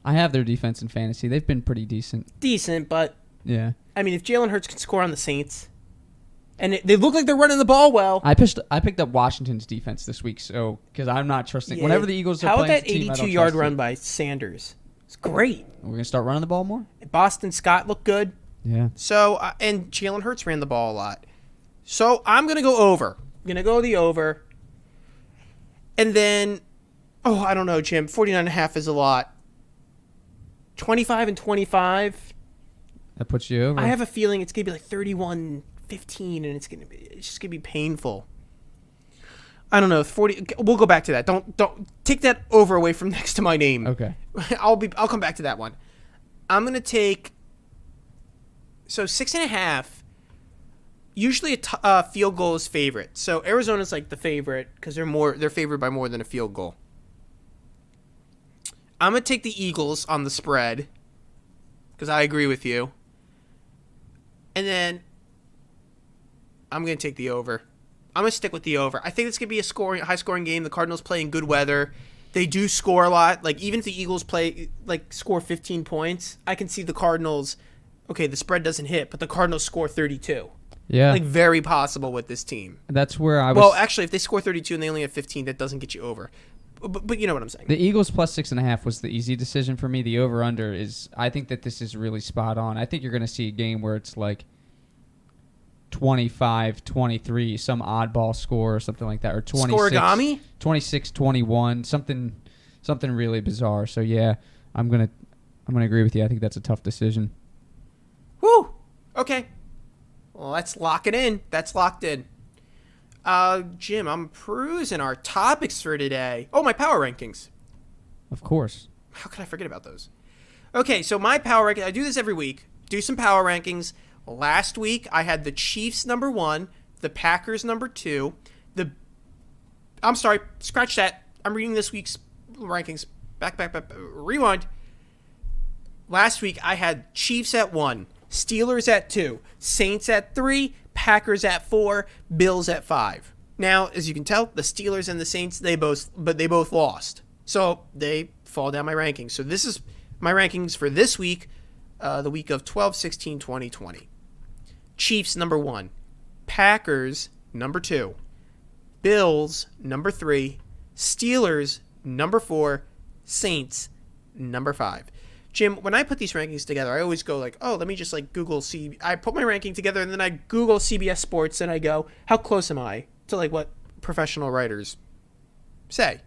I have their defense in fantasy. They've been pretty decent. Decent, but yeah. I mean, if Jalen Hurts can score on the Saints, and they look like they're running the ball well. I picked up Washington's defense this week, so because I'm not trusting. Yeah. Whenever the Eagles are How playing about that the team, I don't 82-yard trust run it. by Sanders? It's great. We're gonna start running the ball more. Boston Scott looked good. Yeah. So and Jalen Hurts ran the ball a lot. So I'm gonna go over. I'm gonna go the over. And then, I don't know, Jim. 49.5 is a lot. 25 and 25. That puts you over. I have a feeling it's gonna be like 31-15, and it's just gonna be painful. I don't know. 40. We'll go back to that. Don't take that over away from next to my name. Okay. I'll come back to that one. I'm gonna take. So 6.5. Usually a field goal is favorite. So Arizona's like the favorite because they're favored by more than a field goal. I'm going to take the Eagles on the spread because I agree with you. And then I'm going to take the over. I'm going to stick with the over. I think it's going to be a high-scoring game. The Cardinals play in good weather. They do score a lot. Like, even if the Eagles score 15 points, I can see the Cardinals, okay, the spread doesn't hit, but the Cardinals score 32. Yeah. Like, very possible with this team. That's where I was. Well, actually, if they score 32 and they only have 15, that doesn't get you over. But you know what I'm saying. The Eagles plus 6.5 was the easy decision for me. The over/under is. I think that this is really spot on. I think you're going to see a game where it's like 25-23, some oddball score or something like that, or 26, 26-21, something really bizarre. So yeah, I'm gonna agree with you. I think that's a tough decision. Woo. Okay. Well, let's lock it in. That's locked in. Jim, I'm perusing our topics for today. Oh, my power rankings. Of course. How could I forget about those? Okay, so my power rankings, I do this every week. Do some power rankings. Last week, I had the Chiefs number 1, the Packers number 2, I'm sorry, scratch that. I'm reading this week's rankings. Back, rewind. Last week, I had Chiefs at 1, Steelers at 2, Saints at 3, Packers at 4, Bills at 5. Now, as you can tell, the Steelers and the Saints, they both lost. So they fall down my rankings. So this is my rankings for this week, the week of 12/16/2020. Chiefs number 1, Packers number 2, Bills number 3, Steelers number 4, Saints number 5. Jim, when I put these rankings together, I always go like, let me just like Google I put my ranking together and then I Google CBS Sports and I go, how close am I to like what professional writers say?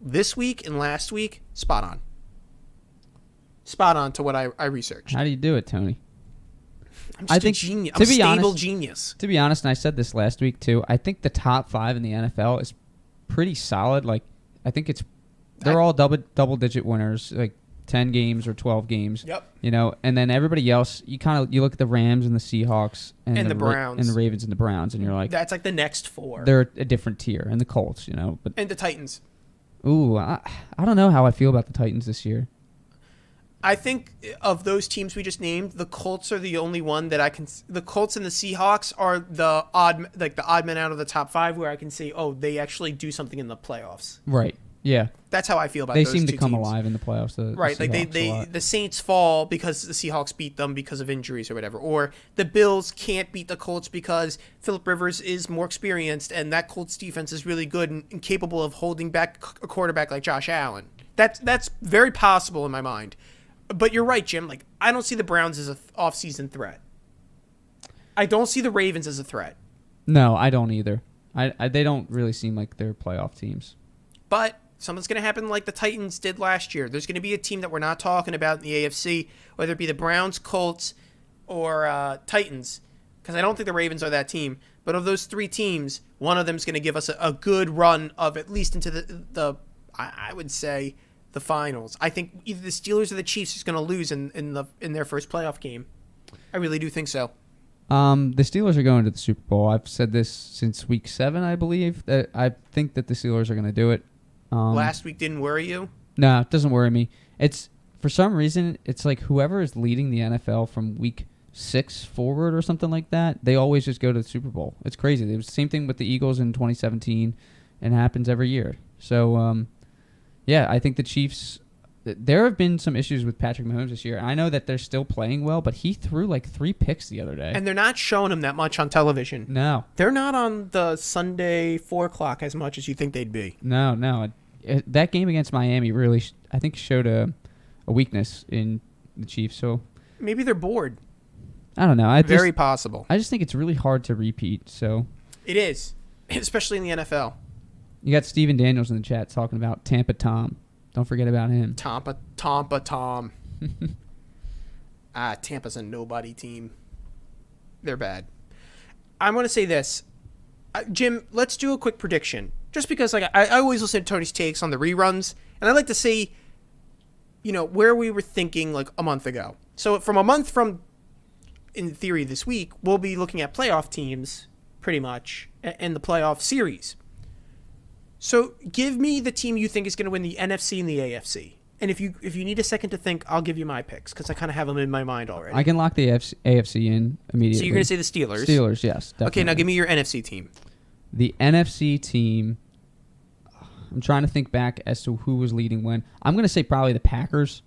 This week and last week, spot on. Spot on to what I researched. How do you do it, Tony? I'm just a genius. I'm a stable genius. To be honest, and I said this last week too, I think the top 5 in the NFL is pretty solid. Like, I think they're all double-digit winners, like 10 games or 12 games. Yep. You know, and then everybody else, you look at the Rams and the Seahawks and the Browns and the Ravens and the Browns, and you're like, that's like the next 4. They're a different tier, and the Colts, you know, and the Titans. Ooh, I don't know how I feel about the Titans this year. I think of those teams we just named, the Colts are the only one that I can. The Colts and the Seahawks are the odd men out of the top 5, where I can say, they actually do something in the playoffs. Right. Yeah. That's how I feel about they those seem two to come teams. alive in the playoffs. Right, like the Saints fall because the Seahawks beat them because of injuries or whatever, or the Bills can't beat the Colts because Phillip Rivers is more experienced and that Colts defense is really good and capable of holding back a quarterback like Josh Allen. That's very possible in my mind. But you're right, Jim. Like, I don't see the Browns as an off-season threat. I don't see the Ravens as a threat. No, I don't either. They don't really seem like they're playoff teams. But something's going to happen like the Titans did last year. There's going to be a team that we're not talking about in the AFC, whether it be the Browns, Colts, or Titans. because I don't think the Ravens are that team. But of those 3 teams, one of them is going to give us a good run of at least into the I would say the finals. I think either the Steelers or the Chiefs is going to lose in their first playoff game. I really do think so. The Steelers are going to the Super Bowl. I've said this since week 7, I believe. That I think that the Steelers are going to do it. Last week didn't worry you? No, it doesn't worry me. It's for some reason it's like whoever is leading the NFL from week 6 forward or something like that, they always just go to the Super Bowl. It's crazy. It was the same thing with the Eagles in 2017, and it happens every year. So, yeah, I think the Chiefs. There have been some issues with Patrick Mahomes this year. I know that they're still playing well, but he threw like 3 picks the other day. And they're not showing him that much on television. No. They're not on the Sunday 4 o'clock as much as you think they'd be. No. That game against Miami really, I think, showed a weakness in the Chiefs. So maybe they're bored. I don't know. Very possible. I just think it's really hard to repeat. So it is, especially in the NFL. You got Steven Daniels in the chat talking about Tampa Tom. Don't forget about him. Tampa Tom. Tampa's a nobody team. They're bad. I want to say this. Jim, let's do a quick prediction. Just because I always listen to Tony's takes on the reruns, and I like to see, where we were thinking like a month ago. So from a month from, in theory, this week, we'll be looking at playoff teams, pretty much, and the playoff series. So give me the team you think is going to win the NFC and the AFC. And if you need a second to think, I'll give you my picks because I kind of have them in my mind already. I can lock the AFC in immediately. So you're going to say the Steelers? Steelers, yes. Definitely. Okay, now give me your NFC team. The NFC team, I'm trying to think back as to who was leading when. I'm going to say probably the Packers.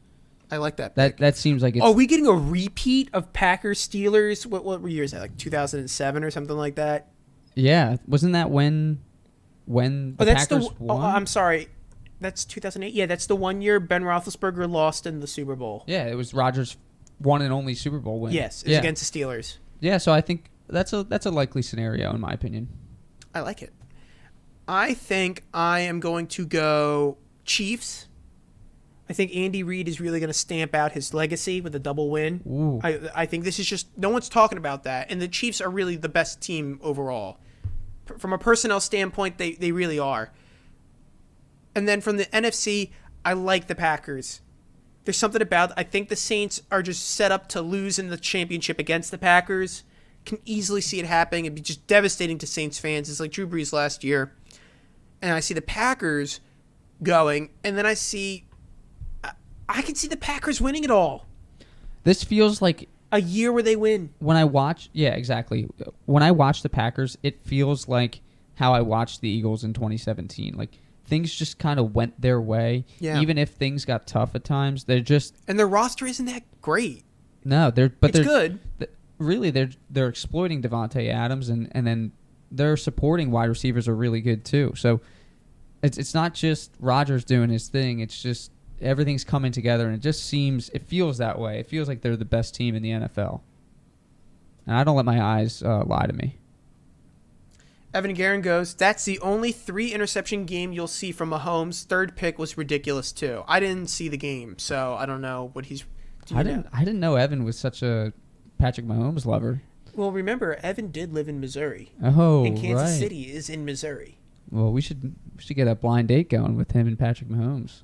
I like that pick. That seems like it's... Oh, are we getting a repeat of Packers-Steelers? What year is that, like 2007 or something like that? Yeah. Wasn't that when the Packers won? Oh, I'm sorry. That's 2008. Yeah, that's the one year Ben Roethlisberger lost in the Super Bowl. Yeah, it was Rodgers' one and only Super Bowl win. Yes, it was against the Steelers. Yeah, so I think that's a likely scenario in my opinion. I like it. I think I am going to go Chiefs. I think Andy Reid is really going to stamp out his legacy with a double win. Ooh. I think this is just no one's talking about that, and the Chiefs are really the best team overall. From a personnel standpoint, they really are. And then from the NFC, I like the Packers. There's something about I think the Saints are just set up to lose in the championship against the Packers. Can easily see it happening. It'd be just devastating to Saints fans. It's like Drew Brees last year. And I see the Packers going, and then I can see the Packers winning it all. This feels like a year where they win. When I watch, yeah, exactly. When I watch the Packers, it feels like how I watched the Eagles in 2017. Like things just kind of went their way. Yeah. Even if things got tough at times, they're just and their roster isn't that great. No, they're good. Really, they're exploiting Devontae Adams, and then their supporting wide receivers are really good too. So it's not just Rodgers doing his thing. It's just everything's coming together, and it feels that way. It feels like they're the best team in the NFL. And I don't let my eyes lie to me. Evan Guerin goes, that's the only 3-interception game you'll see from Mahomes. Third pick was ridiculous too. I didn't see the game, so I don't know what he's... I didn't know Evan was such a Patrick Mahomes lover. Well, remember, Evan did live in Missouri. Oh, and Kansas right. City is in Missouri. Well, we should get a blind date going with him and Patrick Mahomes.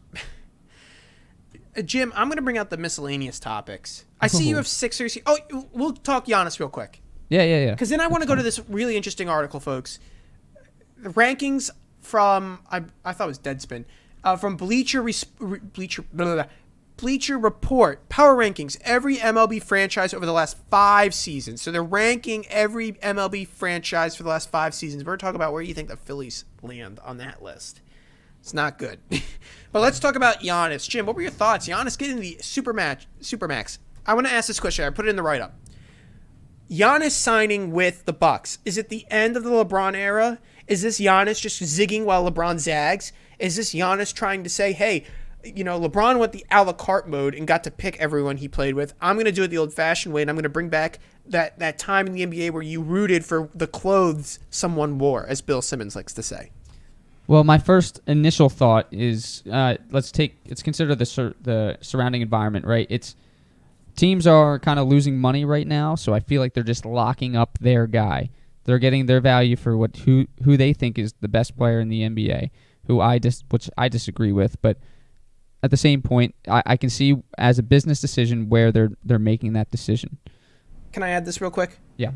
Jim, I'm going to bring out the miscellaneous topics. I see you have Sixers. Oh, we'll talk Giannis real quick. Yeah. Because then I want to go to this really interesting article, folks. The rankings from, I thought it was Deadspin, from Bleacher Report, power rankings, every MLB franchise over the last 5 seasons. So they're ranking every MLB franchise for the last 5 seasons. We're talking about where you think the Phillies land on that list. It's not good. But let's talk about Giannis. Jim, what were your thoughts? Giannis getting the Supermax. I want to ask this question. I put it in the write-up. Giannis signing with the Bucks. Is it the end of the LeBron era? Is this Giannis just zigging while LeBron zags? Is this Giannis trying to say, hey, LeBron went the a la carte mode and got to pick everyone he played with. I'm going to do it the old-fashioned way, and I'm going to bring back that time in the NBA where you rooted for the clothes someone wore, as Bill Simmons likes to say. Well, my first initial thought is let's consider the surrounding environment, right? It's teams are kind of losing money right now, so I feel like they're just locking up their guy. They're getting their value for who they think is the best player in the NBA, which I disagree with, but at the same point, I can see as a business decision where they're making that decision. Can I add this real quick? Yeah.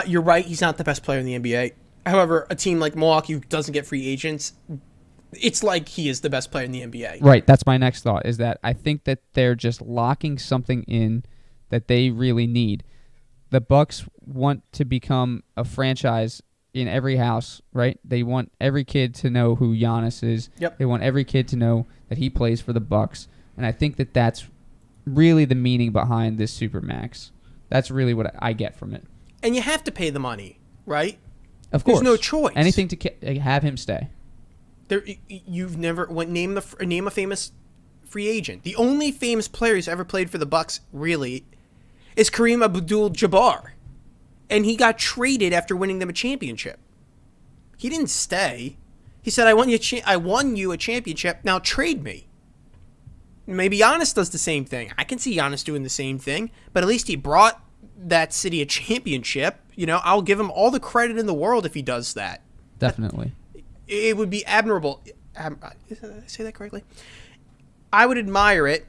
You're right. He's not the best player in the NBA. However, a team like Milwaukee who doesn't get free agents, it's like he is the best player in the NBA. Right. That's my next thought, is that I think that they're just locking something in that they really need. The Bucks want to become a franchise in every house, right? They want every kid to know who Giannis is. Yep. They want every kid to know that he plays for the Bucks. And I think that that's really the meaning behind this Supermax. That's really what I get from it. And you have to pay the money, right? Of course. There's no choice. Anything to have him stay. You've never name a famous free agent. The only famous player who's ever played for the Bucks, really, is Kareem Abdul-Jabbar, and he got traded after winning them a championship. He didn't stay. He said, "I won you a championship. Now trade me." Maybe Giannis does the same thing. I can see Giannis doing the same thing, but at least he brought that city a championship. I'll give him all the credit in the world if he does that. Definitely. It would be admirable. Did I say that correctly? I would admire it.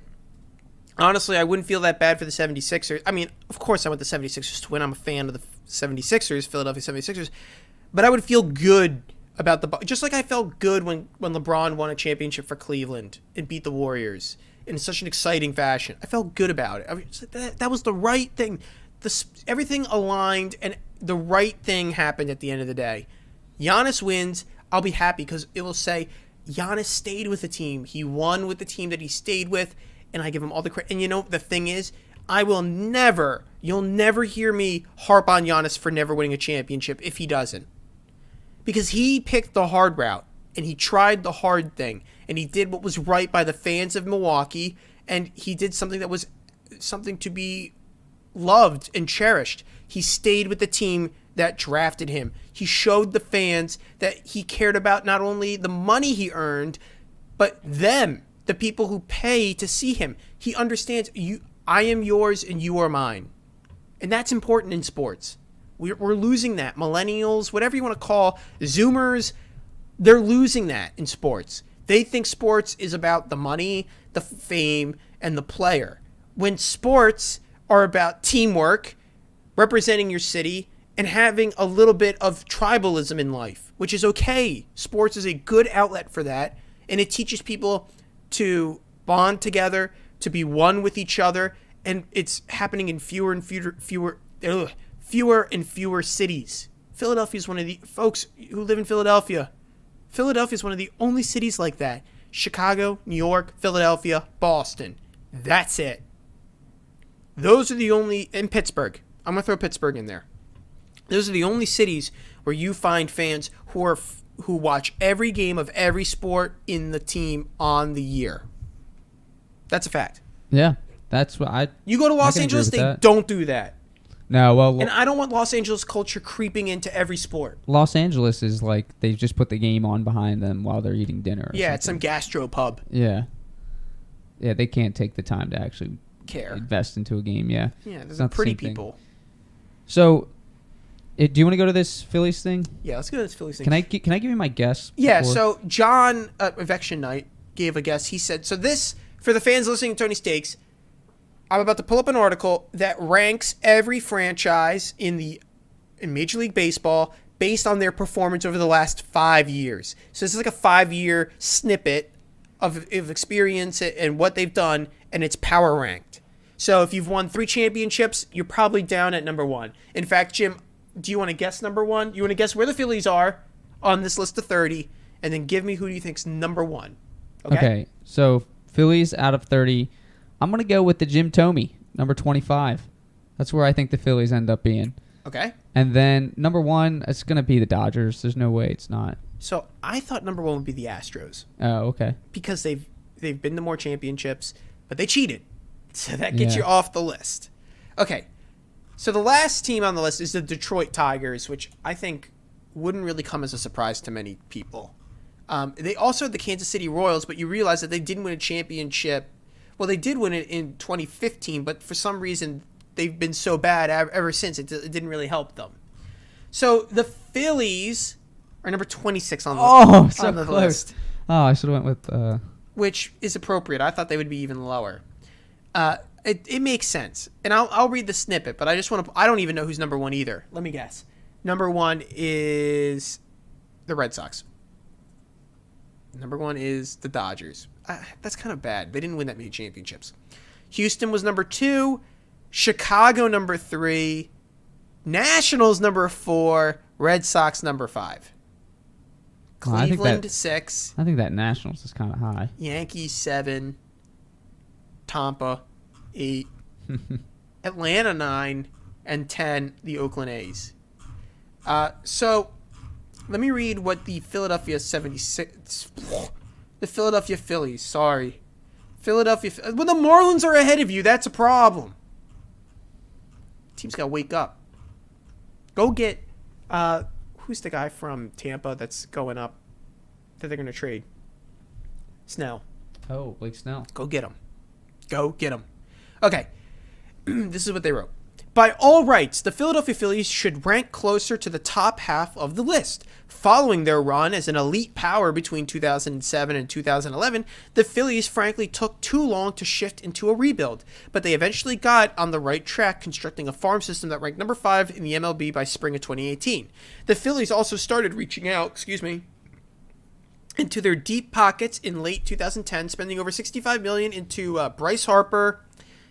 Honestly, I wouldn't feel that bad for the 76ers. I mean, of course I want the 76ers to win. I'm a fan of the 76ers, Philadelphia 76ers. But I would feel good about just like I felt good when LeBron won a championship for Cleveland and beat the Warriors in such an exciting fashion. I felt good about it. I mean, that was the right thing. Everything aligned, and the right thing happened at the end of the day. Giannis wins. I'll be happy because it will say Giannis stayed with the team. He won with the team that he stayed with, and I give him all the credit. And the thing is, you'll never hear me harp on Giannis for never winning a championship if he doesn't. Because he picked the hard route, and he tried the hard thing, and he did what was right by the fans of Milwaukee, and he did something that was something to be loved and cherished. He stayed with the team that drafted him. He showed the fans that he cared about not only the money he earned, but them, the people who pay to see him. He understands, I am yours and you are mine. And that's important in sports. We're losing that. Millennials, whatever you want to call, Zoomers, they're losing that in sports. They think sports is about the money, the fame, and the player. When sports are about teamwork, representing your city, and having a little bit of tribalism in life, which is okay. Sports is a good outlet for that, and it teaches people to bond together, to be one with each other, and it's happening in fewer and fewer cities. Philadelphia is one of the folks who live in Philadelphia. Philadelphia is one of the only cities like that. Chicago, New York, Philadelphia, Boston. That's it. Those are the only, in Pittsburgh. I'm going to throw Pittsburgh in there. Those are the only cities where you find fans who watch every game of every sport in the team on the year. That's a fact. Yeah, that's what You go to Los Angeles, they don't do that. No, well, and I don't want Los Angeles culture creeping into every sport. Los Angeles is like they just put the game on behind them while they're eating dinner. Yeah, it's some gastro pub. Yeah, they can't take the time to actually invest into a game. Yeah, there's some pretty people. Thing. So, do you want to go to this Phillies thing? Yeah, let's go to this Phillies thing. Can I give you my guess? Yeah. So John Eviction Night gave a guess. He said, "So this for the fans listening to Tony's Takes." I'm about to pull up an article that ranks every franchise in Major League Baseball based on their performance over the last 5 years. So this is like a 5-year snippet of experience and what they've done, and it's power ranked. So if you've won 3 championships, you're probably down at number 1. In fact, Jim, do you want to guess number 1? You want to guess where the Phillies are on this list of 30, and then give me who do you think's number 1? Okay, so Phillies out of 30. I'm going to go with the Jim Thome, number 25. That's where I think the Phillies end up being. Okay. And then number 1, it's going to be the Dodgers. There's no way it's not. So I thought number 1 would be the Astros. Oh, okay. Because they've been to more championships, but they cheated. So that gets you off the list. Okay. So the last team on the list is the Detroit Tigers, which I think wouldn't really come as a surprise to many people. They also had the Kansas City Royals, but you realize that they didn't win a championship Well, they did win it in 2015, but for some reason they've been so bad ever since. It didn't really help them. So the Phillies are number 26 on the close. list. Oh, I should have went with... Which is appropriate. I thought they would be even lower. It makes sense. And I'll read the snippet, but I just want to... I don't even know who's number one either. Let me guess. Number one is the Red Sox. Number one is the Dodgers. That's kind of bad. They didn't win that many championships. Houston was number 2. Chicago number 3. Nationals number 4. Red Sox number 5. Cleveland 6. I think that Nationals is kind of high. Yankees 7. Tampa 8. Atlanta 9. And 10, the Oakland A's. So let me read what the Philadelphia 76... The Philadelphia Phillies, sorry. Well, the Marlins are ahead of you. That's a problem. Team's got to wake up. Go get... who's the guy from Tampa that's going up that they're going to trade? Snell. Oh, Blake Snell. Go get him. Go get him. Okay. This is what they wrote. By all rights, the Philadelphia Phillies should rank closer to the top half of the list. Following their run as an elite power between 2007 and 2011, the Phillies frankly took too long to shift into a rebuild, but they eventually got on the right track, constructing a farm system that ranked number 5 in the MLB by spring of 2018. The Phillies also started reaching out, into their deep pockets in late 2010, spending over $65 million into Bryce Harper,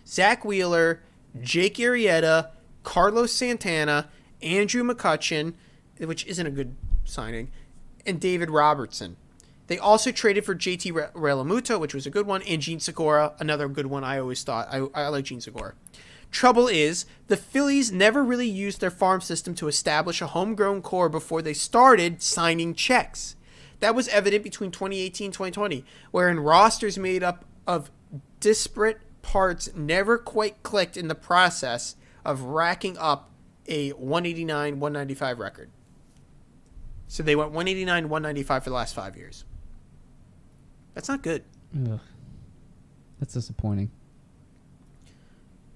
Zach Wheeler, Jake Arrieta, Carlos Santana, Andrew McCutchen, which isn't a good signing, and David Robertson. They also traded for JT Realmuto, which was a good one, and Gene Segura, another good one. I always thought. I like Gene Segura. Trouble is, the Phillies never really used their farm system to establish a homegrown core before they started signing checks. That was evident between 2018 and 2020, wherein rosters made up of disparate parts never quite clicked in the process of racking up a 189-195 record. So they went 189-195 for the last 5 years. That's not good. Ugh. That's disappointing.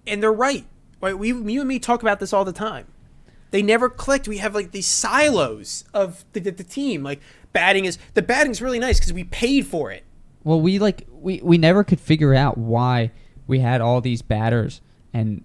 And they're right. Right? You and me talk about this all the time. They never clicked. We have like these silos of the team. Like the batting's really nice because we paid for it. Well, we never could figure out why we had all these batters, and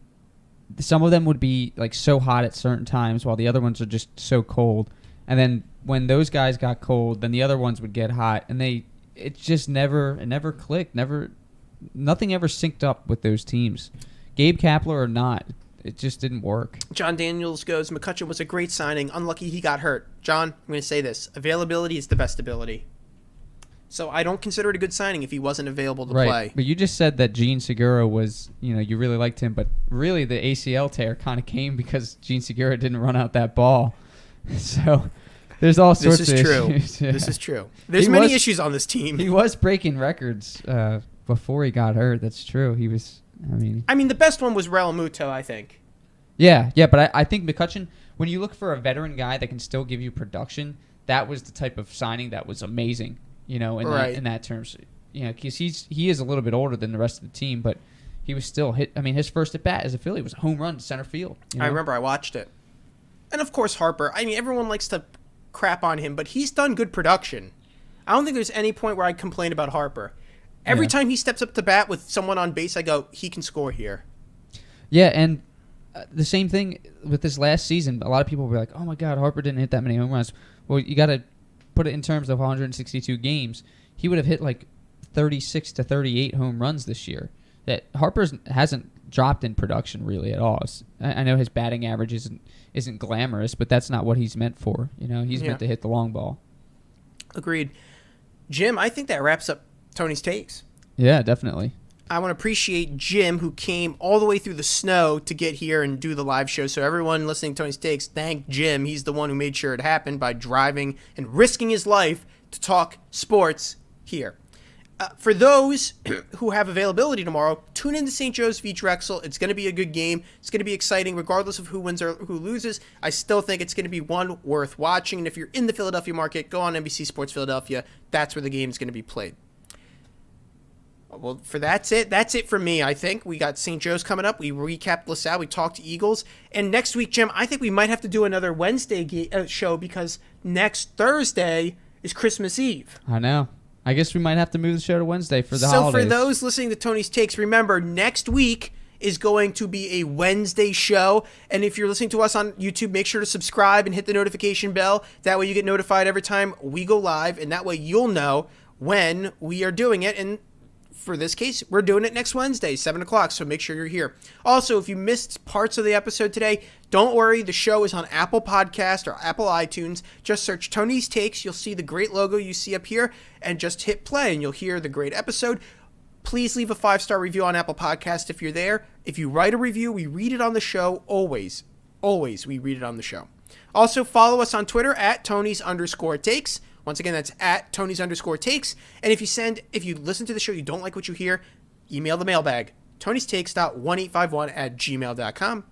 some of them would be like so hot at certain times while the other ones are just so cold. And then when those guys got cold, then the other ones would get hot, and it just never clicked. Nothing ever synced up with those teams. Gabe Kapler or not, it just didn't work. John Daniels goes, McCutchen was a great signing. Unlucky he got hurt. John, I'm going to say this. Availability is the best ability. So I don't consider it a good signing if he wasn't available to play. But you just said that Gene Segura was, you really liked him, but really the ACL tear kind of came because Gene Segura didn't run out that ball. So there's all sorts of issues. Yeah. This is true. There's many issues on this team. He was breaking records before he got hurt. That's true. He was, I mean, the best one was Realmuto, I think. Yeah, but I think McCutchen, when you look for a veteran guy that can still give you production, that was the type of signing that was amazing. In that terms, because he is a little bit older than the rest of the team, but he was still hit. I mean, his first at bat as a Philly was a home run to center field. I remember I watched it, and of course Harper. I mean, everyone likes to crap on him, but he's done good production. I don't think there's any point where I complain about Harper. Every time he steps up to bat with someone on base, I go, he can score here. Yeah, and the same thing with this last season. A lot of people were like, "Oh my God, Harper didn't hit that many home runs." Well, you got to put it in terms of 162 games, he would have hit like 36 to 38 home runs this year. That Harper hasn't dropped in production really at all. I know his batting average isn't glamorous, but that's not what he's meant for. He's meant to hit the long ball. Agreed. Jim, I think that wraps up Tony's takes. Yeah, definitely. I want to appreciate Jim, who came all the way through the snow to get here and do the live show. So everyone listening to Tony's Takes, thank Jim. He's the one who made sure it happened by driving and risking his life to talk sports here. For those who have availability tomorrow, tune in to St. Joe's v. Drexel. It's going to be a good game. It's going to be exciting regardless of who wins or who loses. I still think it's going to be one worth watching. And if you're in the Philadelphia market, go on NBC Sports Philadelphia. That's where the game is going to be played. Well, that's it for me, I think. We got St. Joe's coming up. We recapped LaSalle. We talked Eagles. And next week, Jim, I think we might have to do another Wednesday show because next Thursday is Christmas Eve. I know. I guess we might have to move the show to Wednesday for the holidays. holidays. So for those listening to Tony's Takes, remember, next week is going to be a Wednesday show. And if you're listening to us on YouTube, make sure to subscribe and hit the notification bell. That way you get notified every time we go live, and that way you'll know when we are doing it. And for this case, we're doing it next Wednesday, 7 o'clock, so make sure you're here. Also, if you missed parts of the episode today, don't worry. The show is on Apple Podcast or Apple iTunes. Just search Tony's Takes. You'll see the great logo you see up here, and just hit play, and you'll hear the great episode. Please leave a 5-star review on Apple Podcast if you're there. If you write a review, we read it on the show. Always we read it on the show. Also, follow us on Twitter at Tonys_takes. Once again, that's at Tonys_takes. And if you listen to the show, you don't like what you hear, email the mailbag, tonystakes.1851@gmail.com.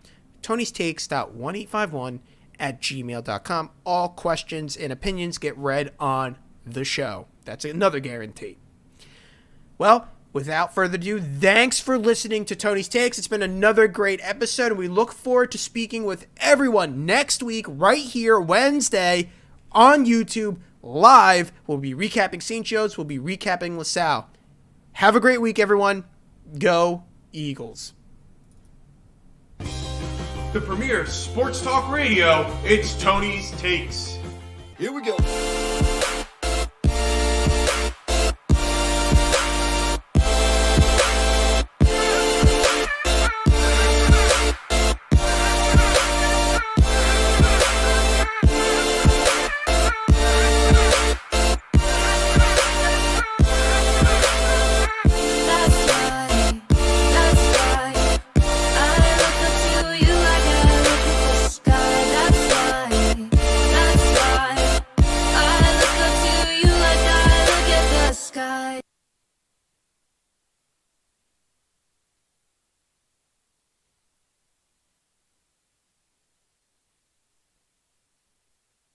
tonystakes.1851@gmail.com. All questions and opinions get read on the show. That's another guarantee. Well, without further ado, thanks for listening to Tony's Takes. It's been another great episode, and we look forward to speaking with everyone next week right here, Wednesday, on YouTube, live. We'll be recapping St. Joe's. We'll be recapping LaSalle. Have a great week, everyone. Go Eagles. The premier sports talk radio, it's Tony's Takes. Here we go.